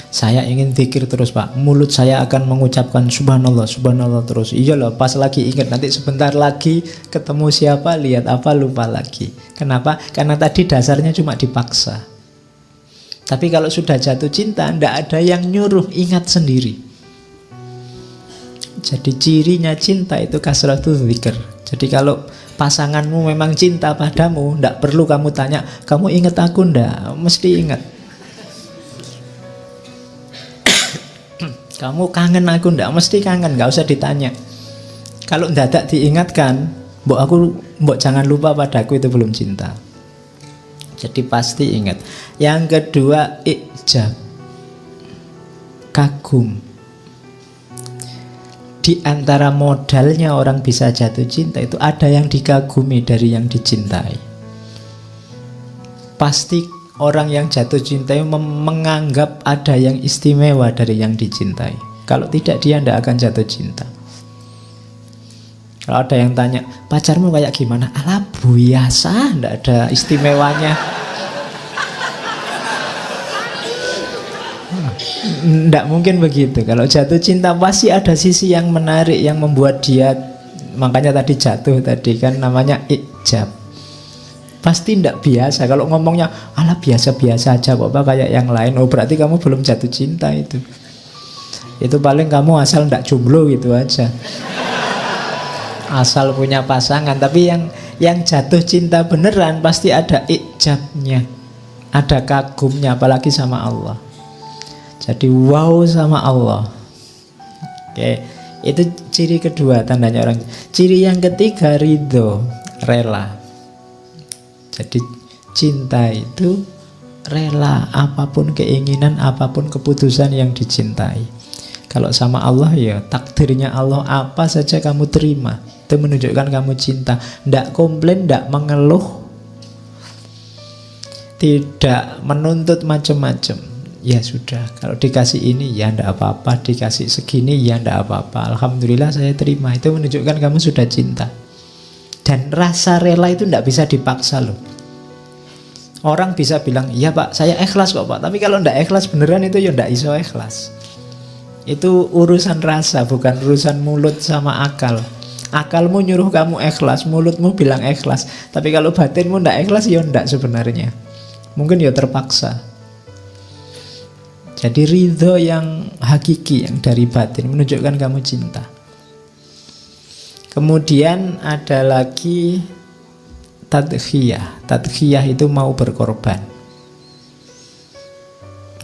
Saya ingin zikir terus Pak, mulut saya akan mengucapkan subhanallah, subhanallah terus. Iyalah, pas lagi ingat, nanti sebentar lagi ketemu siapa, lihat apa, lupa lagi. Kenapa? Karena tadi dasarnya cuma dipaksa. Tapi kalau sudah jatuh cinta, tidak ada yang nyuruh, ingat sendiri. Jadi cirinya cinta itu kasratul dzikr. Jadi kalau pasanganmu memang cinta padamu, tidak perlu kamu tanya, kamu ingat aku enggak? Mesti ingat. Kamu kangen aku enggak? Mesti kangen, enggak usah ditanya. Kalau mendadak diingatkan, mbok jangan lupa padaku, itu belum cinta. Jadi pasti ingat. Yang kedua, ijab, kagum. Di antara modalnya orang bisa jatuh cinta itu ada yang dikagumi dari yang dicintai. Pasti orang yang jatuh cinta menganggap ada yang istimewa dari yang dicintai. Kalau tidak, dia tidak akan jatuh cinta. Kalau ada yang tanya, pacarmu kayak gimana? Alah, biasa, tidak ada istimewanya. Nggak mungkin begitu. Kalau jatuh cinta pasti ada sisi yang menarik yang membuat dia, makanya tadi jatuh tadi kan namanya ijab. Pasti ndak biasa. Kalau ngomongnya alah biasa-biasa aja kok Pak kayak yang lain, oh berarti kamu belum jatuh cinta itu. Itu paling kamu asal ndak jomblo gitu aja. Asal punya pasangan. Tapi yang jatuh cinta beneran pasti ada ijabnya, ada kagumnya, apalagi sama Allah. Jadi wow sama Allah. Oke, itu ciri kedua tandanya orang. Ciri yang ketiga ridho, rela. Jadi cinta itu rela apapun keinginan, apapun keputusan yang dicintai. Kalau sama Allah ya takdirnya Allah apa saja kamu terima. Itu menunjukkan kamu cinta. Tidak komplain, tidak mengeluh, tidak menuntut macam-macam. Ya sudah, kalau dikasih ini ya tidak apa-apa, dikasih segini ya tidak apa-apa, alhamdulillah saya terima. Itu menunjukkan kamu sudah cinta. Dan rasa rela itu tidak bisa dipaksa loh. Orang bisa bilang, iya Pak saya ikhlas kok Pak, tapi kalau tidak ikhlas beneran itu ya tidak iso ikhlas. Itu urusan rasa, bukan urusan mulut sama akal. Akalmu nyuruh kamu ikhlas, mulutmu bilang ikhlas, tapi kalau batinmu tidak ikhlas ya tidak sebenarnya. Mungkin ya terpaksa. Jadi ridho yang hakiki, yang dari batin, menunjukkan kamu cinta. Kemudian ada lagi tadkhiyah. Tadkhiyah itu mau berkorban.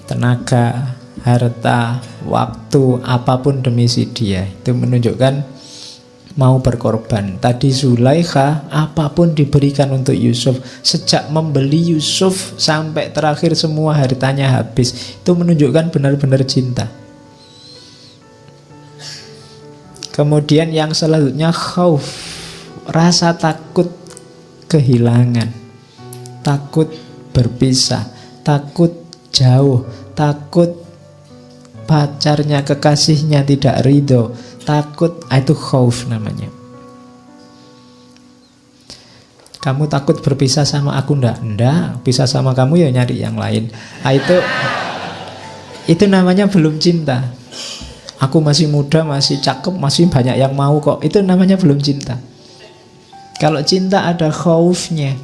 Tenaga, harta, waktu, apapun demi si dia. Itu menunjukkan mau berkorban. Tadi Zulaikha apapun diberikan untuk Yusuf. Sejak membeli Yusuf sampai terakhir semua hartanya habis. Itu menunjukkan benar-benar cinta. Kemudian yang selanjutnya khauf, rasa takut kehilangan, takut berpisah, takut jauh, takut pacarnya, kekasihnya tidak ridho, takut, itu khauf namanya. Kamu takut berpisah sama aku? Enggak, pisah sama kamu ya nyari yang lain. Itu namanya belum cinta. Aku masih muda, masih cakep, masih banyak yang mau kok. Itu namanya belum cinta. Kalau cinta ada khaufnya,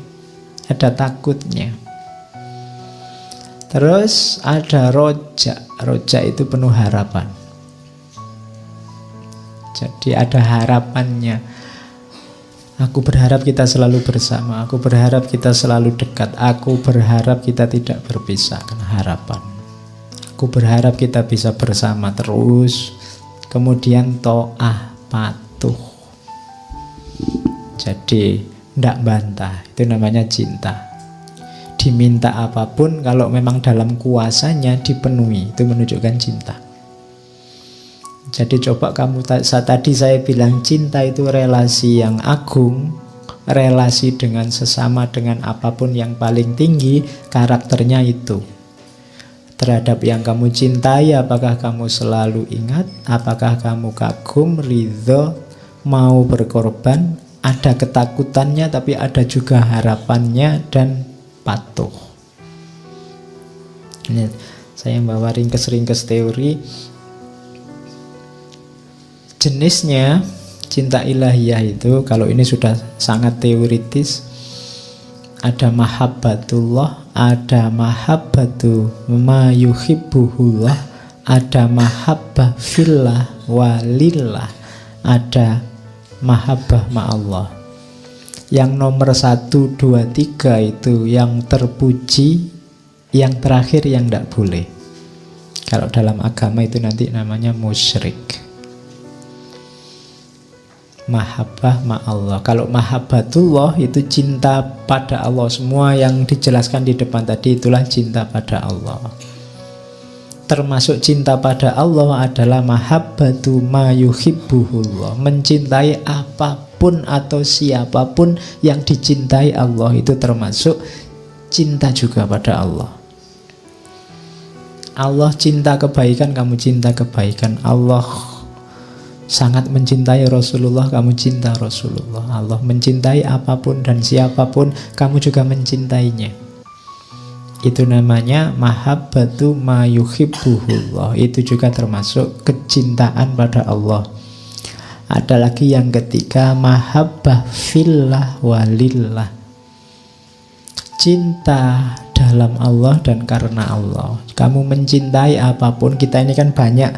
ada takutnya. Terus ada roja. Roja itu penuh harapan. Jadi ada harapannya. Aku berharap kita selalu bersama. Aku berharap kita selalu dekat. Aku berharap kita tidak berpisah. Karena harapan. Aku berharap kita bisa bersama terus. Kemudian to'ah, patuh. Jadi tidak bantah. Itu namanya cinta. Diminta apapun, kalau memang dalam kuasanya dipenuhi. Itu menunjukkan cinta. Jadi coba kamu, tadi saya bilang cinta itu relasi yang agung, relasi dengan sesama, dengan apapun yang paling tinggi, karakternya itu. Terhadap yang kamu cintai, apakah kamu selalu ingat, apakah kamu kagum, ridho, mau berkorban, ada ketakutannya tapi ada juga harapannya dan patuh. Ini saya bawa ringkes-ringkes teori. Jenisnya cinta ilahiyah itu, kalau ini sudah sangat teoritis, ada mahabbatullah, ada mahabbatu ma yuhibbuhullah, ada mahabbah fillah walillah, ada mahabbah ma'allah. Yang nomor 1, 2, 3 itu yang terpuji, yang terakhir yang tidak boleh. Kalau dalam agama itu nanti namanya musyrik. Mahabbah ma'allah. Kalau mahabbatullah itu cinta pada Allah. Semua yang dijelaskan di depan tadi itulah cinta pada Allah. Termasuk cinta pada Allah adalah mahabbatu ma yuhibbuhullah. Mencintai apapun atau siapapun yang dicintai Allah. Itu termasuk cinta juga pada Allah. Allah cinta kebaikan, kamu cinta kebaikan. Allah sangat mencintai Rasulullah, kamu cinta Rasulullah. Allah mencintai apapun dan siapapun, kamu juga mencintainya. Itu namanya mahabbatu ma yuhibbuhullah. Itu juga termasuk kecintaan pada Allah. Ada lagi yang ketiga, mahabbah fillah walillah. Cinta dalam Allah dan karena Allah. Kamu mencintai apapun, kita ini kan banyak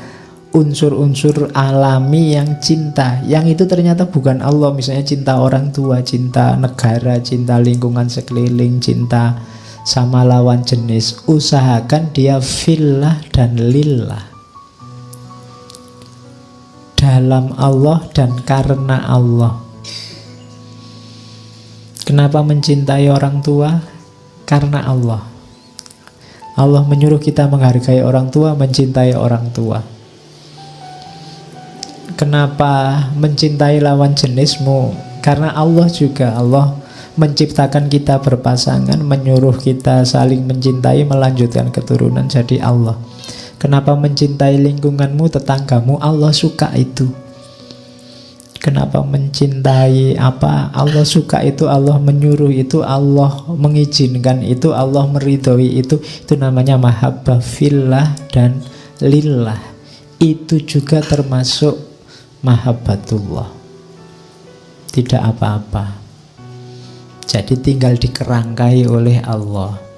unsur-unsur alami yang cinta, yang itu ternyata bukan Allah. Misalnya cinta orang tua, cinta negara, cinta lingkungan sekeliling, cinta sama lawan jenis. Usahakan dia fillah dan lillah, dalam Allah dan karena Allah. Kenapa mencintai orang tua? Karena Allah. Allah menyuruh kita menghargai orang tua, mencintai orang tua. Kenapa mencintai lawan jenismu? Karena Allah juga. Allah menciptakan kita berpasangan, menyuruh kita saling mencintai, melanjutkan keturunan. Jadi Allah. Kenapa mencintai lingkunganmu, tetanggamu? Allah suka itu. Kenapa mencintai apa? Allah suka itu, Allah menyuruh itu, Allah mengizinkan itu, Allah meridhoi itu. Itu namanya mahabbah fillah dan lillah. Itu juga termasuk mahabbatullah. Tidak apa-apa. Jadi tinggal dikerangkai oleh Allah.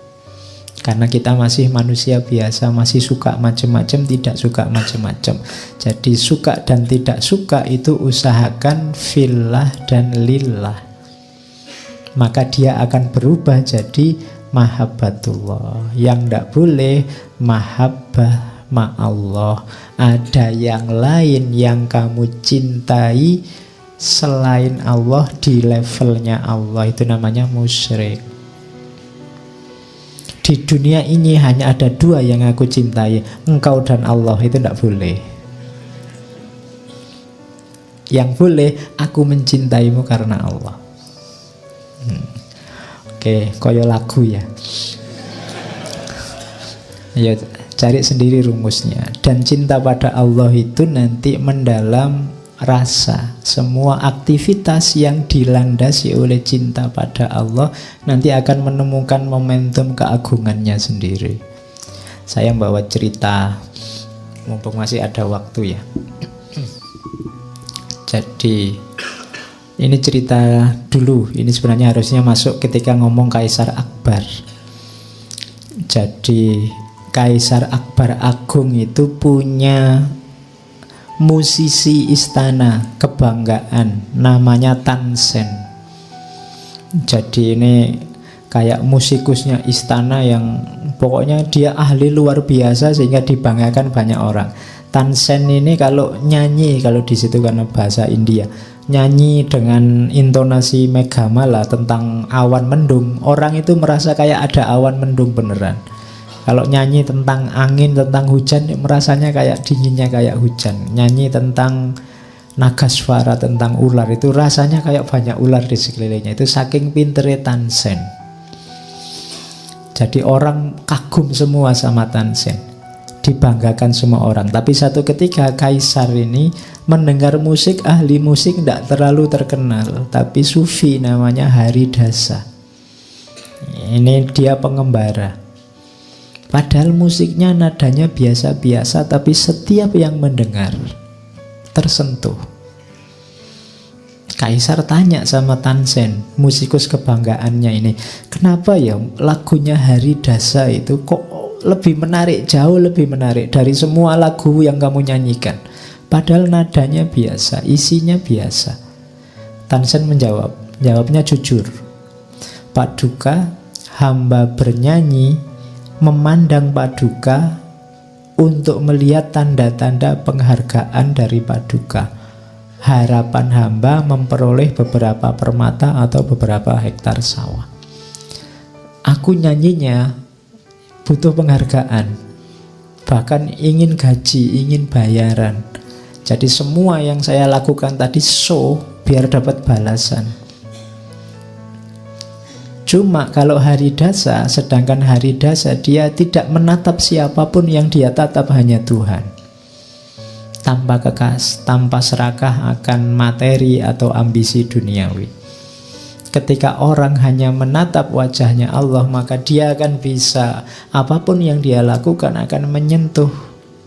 Karena kita masih manusia biasa, masih suka macam-macam, tidak suka macam-macam. Jadi suka dan tidak suka itu usahakan fillah dan lillah. Maka dia akan berubah jadi mahabbatullah. Yang tidak boleh mahabbah ma'allah. Ada yang lain yang kamu cintai selain Allah di levelnya Allah. Itu namanya musyrik. Di dunia ini hanya ada dua yang aku cintai, engkau dan Allah. Itu tidak boleh. Yang boleh, aku mencintaimu karena Allah. Oke, koyo lagu ya. Ya, cari sendiri rumusnya. Dan cinta pada Allah itu nanti mendalam rasa. Semua aktivitas yang dilandasi oleh cinta pada Allah nanti akan menemukan momentum keagungannya sendiri. Saya bawa cerita, mumpung masih ada waktu ya. Jadi ini cerita dulu. Ini sebenarnya harusnya masuk ketika ngomong Kaisar Akbar. Jadi Kaisar Akbar Agung itu punya musisi istana kebanggaan, namanya Tansen. Jadi ini kayak musikusnya istana yang pokoknya dia ahli luar biasa sehingga dibanggakan banyak orang. Tansen ini kalau nyanyi, kalau di situ karena bahasa India, nyanyi dengan intonasi Megamala tentang awan mendung, orang itu merasa kayak ada awan mendung beneran. Kalau nyanyi tentang angin, tentang hujan, merasanya kayak dinginnya kayak hujan. Nyanyi tentang Nagasvara, tentang ular, itu rasanya kayak banyak ular di sekelilingnya. Itu saking pinternya Tansen. Jadi orang kagum semua sama Tansen, dibanggakan semua orang. Tapi satu ketika Kaisar ini mendengar musik, ahli musik tidak terlalu terkenal, tapi sufi namanya Haridasa. Ini dia pengembara. Padahal musiknya nadanya biasa-biasa, tapi setiap yang mendengar tersentuh. Kaisar tanya sama Tansen, musikus kebanggaannya ini, kenapa ya lagunya Haridasa itu kok lebih menarik, jauh lebih menarik dari semua lagu yang kamu nyanyikan? Padahal nadanya biasa, isinya biasa. Tansen jawabnya jujur. Paduka, hamba bernyanyi memandang Paduka untuk melihat tanda-tanda penghargaan dari Paduka. Harapan hamba memperoleh beberapa permata atau beberapa hektar sawah. Aku nyanyinya butuh penghargaan, bahkan ingin gaji, ingin bayaran. Jadi semua yang saya lakukan tadi show biar dapat balasan. Cuma kalau Haridasa, sedangkan Haridasa dia tidak menatap siapapun, yang dia tatap hanya Tuhan. Tanpa kekas, tanpa serakah akan materi atau ambisi duniawi. Ketika orang hanya menatap wajahnya Allah, maka dia akan bisa, apapun yang dia lakukan akan menyentuh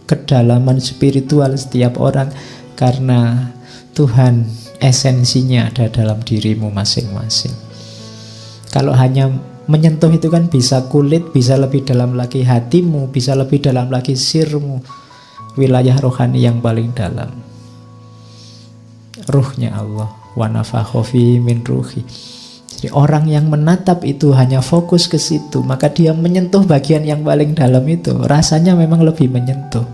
kedalaman spiritual setiap orang, karena Tuhan esensinya ada dalam dirimu masing-masing. Kalau hanya menyentuh itu kan bisa kulit, bisa lebih dalam lagi hatimu, bisa lebih dalam lagi sirmu, wilayah rohani yang paling dalam, ruhnya Allah. Wa nafakha fihi min ruhi. Jadi orang yang menatap itu hanya fokus ke situ, maka dia menyentuh bagian yang paling dalam itu. Rasanya memang lebih menyentuh.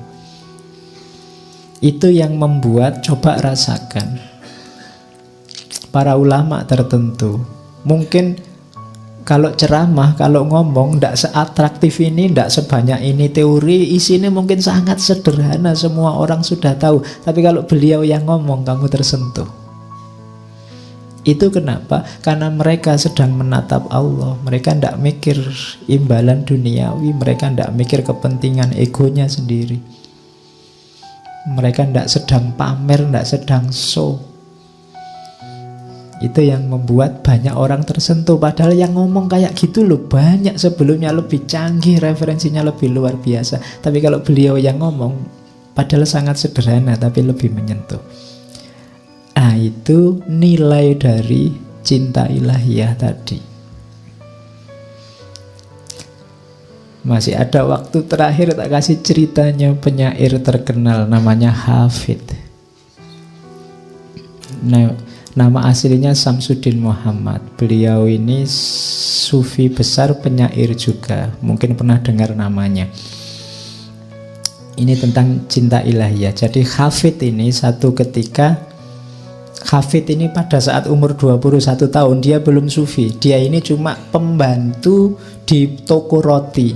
Itu yang membuat, coba rasakan, para ulama tertentu mungkin kalau ceramah, kalau ngomong tidak seatraktif ini, tidak sebanyak ini teori, isinya mungkin sangat sederhana, semua orang sudah tahu. Tapi kalau beliau yang ngomong, kamu tersentuh. Itu kenapa? Karena mereka sedang menatap Allah. Mereka tidak mikir imbalan duniawi, mereka tidak mikir kepentingan egonya sendiri. Mereka tidak sedang pamer, tidak sedang show. Itu yang membuat banyak orang tersentuh. Padahal yang ngomong kayak gitu loh banyak sebelumnya, lebih canggih, referensinya lebih luar biasa. Tapi kalau beliau yang ngomong, padahal sangat sederhana tapi lebih menyentuh. Nah, itu nilai dari cinta ilahiyah tadi. Masih ada waktu terakhir, tak kasih ceritanya penyair terkenal namanya Hafid. Nah, nama aslinya Samsuddin Muhammad. Beliau ini sufi besar, penyair juga. Mungkin pernah dengar namanya. Ini tentang cinta ilahiyah. Jadi Hafid ini satu ketika, Hafid ini pada saat umur 21 tahun, dia belum sufi. Dia ini cuma pembantu di toko roti.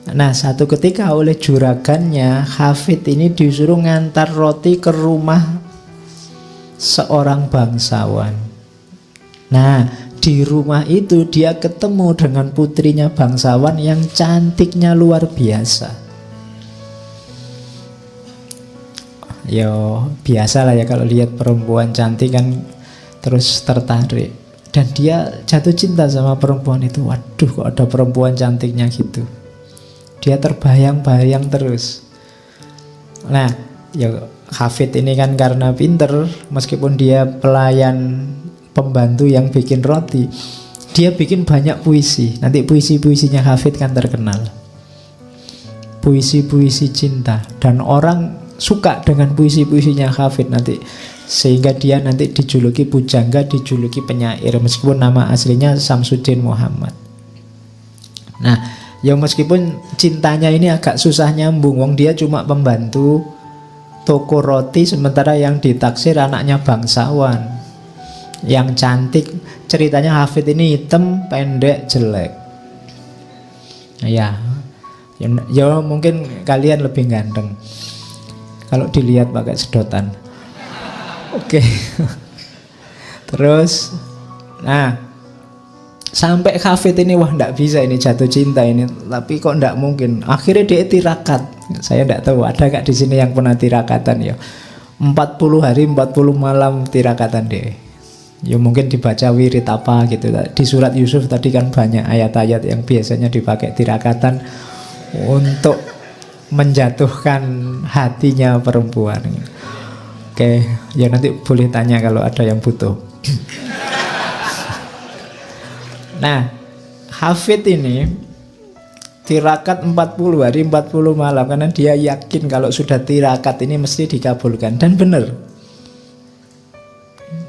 Nah, satu ketika oleh juragannya, Hafid ini disuruh ngantar roti ke rumah seorang bangsawan. Nah, di rumah itu dia ketemu dengan putrinya bangsawan yang cantiknya luar biasa. Yo, biasa lah ya kalau lihat perempuan cantik kan terus tertarik. Dan dia jatuh cinta sama perempuan itu. Waduh, kok ada perempuan cantiknya gitu. Dia terbayang-bayang terus. Nah, ya Hafid ini kan karena pinter, meskipun dia pelayan pembantu yang bikin roti, dia bikin banyak puisi. Nanti puisi-puisinya Hafid kan terkenal. Puisi-puisi cinta. Dan orang suka dengan puisi-puisinya Hafid nanti, sehingga dia nanti dijuluki pujangga, dijuluki penyair, meskipun nama aslinya Samsuddin Muhammad. Nah, ya meskipun cintanya ini agak susah nyambung, wong dia cuma pembantu toko roti, sementara yang ditaksir anaknya bangsawan yang cantik. Ceritanya Hafid ini hitam, pendek, jelek. Ya mungkin kalian lebih ganteng kalau dilihat pakai sedotan. Oke. Terus, nah, sampai Hafid ini wah ndak bisa ini jatuh cinta ini, tapi kok ndak mungkin. Akhirnya dia tirakat. Saya ndak tahu ada gak di sini yang pernah tirakatan ya. 40 hari 40 malam tirakatan deh. Ya mungkin dibaca wirid apa gitu. Di surat Yusuf tadi kan banyak ayat-ayat yang biasanya dipakai tirakatan untuk menjatuhkan hatinya perempuan. Oke, ya nanti boleh tanya kalau ada yang butuh. Nah, Hafid ini tirakat 40 hari 40 malam karena dia yakin kalau sudah tirakat ini mesti dikabulkan. Dan benar,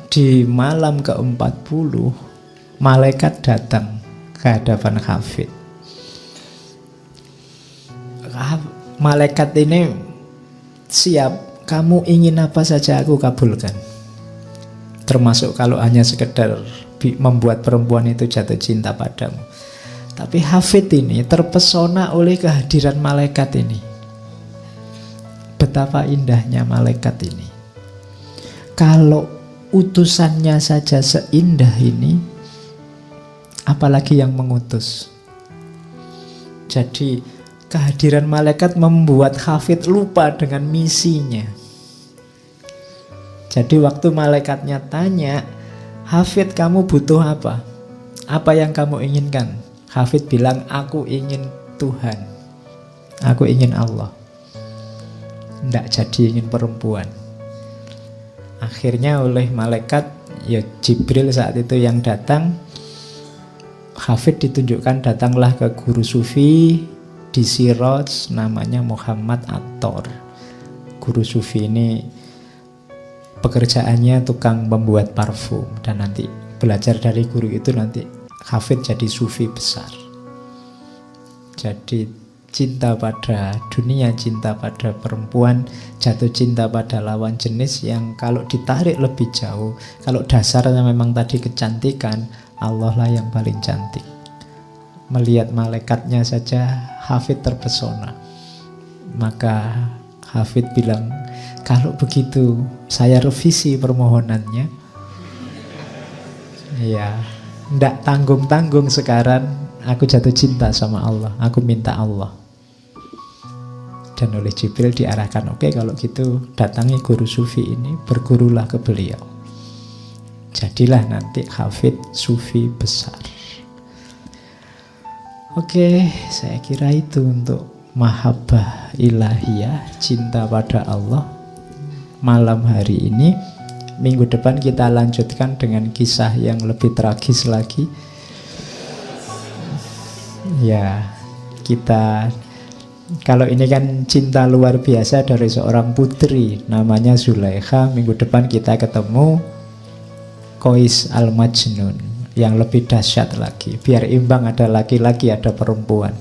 di malam ke-40 malaikat datang ke hadapan Hafid. Malaikat ini siap, kamu ingin apa saja aku kabulkan, termasuk kalau hanya sekedar membuat perempuan itu jatuh cinta padamu. Tapi Hafid ini terpesona oleh kehadiran malaikat ini. Betapa indahnya malaikat ini. Kalau utusannya saja seindah ini, apalagi yang mengutus. Jadi kehadiran malaikat membuat Hafid lupa dengan misinya. Jadi waktu malaikatnya tanya, Hafid, kamu butuh apa? Apa yang kamu inginkan? Hafid bilang, aku ingin Tuhan, aku ingin Allah. Tidak jadi ingin perempuan. Akhirnya oleh malaikat, ya Jibril saat itu yang datang, Hafid ditunjukkan, datanglah ke guru sufi di Siraj, namanya Muhammad Attor. Guru sufi ini pekerjaannya tukang membuat parfum, dan nanti belajar dari guru itu nanti Hafid jadi sufi besar. Jadi cinta pada dunia, cinta pada perempuan, jatuh cinta pada lawan jenis yang kalau ditarik lebih jauh, kalau dasarnya memang tadi kecantikan, Allah lah yang paling cantik. Melihat malaikatnya saja Hafid terpesona. Maka Hafid bilang, kalau begitu saya revisi permohonannya. Ya, ndak tanggung-tanggung sekarang, aku jatuh cinta sama Allah, aku minta Allah. Dan oleh Jibril diarahkan, oke, kalau gitu datangi guru sufi ini, bergurulah ke beliau. Jadilah nanti Hafid sufi besar. Oke, saya kira itu untuk mahabbah ilahiyah, cinta pada Allah malam hari ini. Minggu depan kita lanjutkan dengan kisah yang lebih tragis lagi. Ya, kita, kalau ini kan cinta luar biasa dari seorang putri namanya Zulaikha. Minggu depan kita ketemu Qais al-Majnun yang lebih dahsyat lagi. Biar imbang, ada laki-laki, ada perempuan.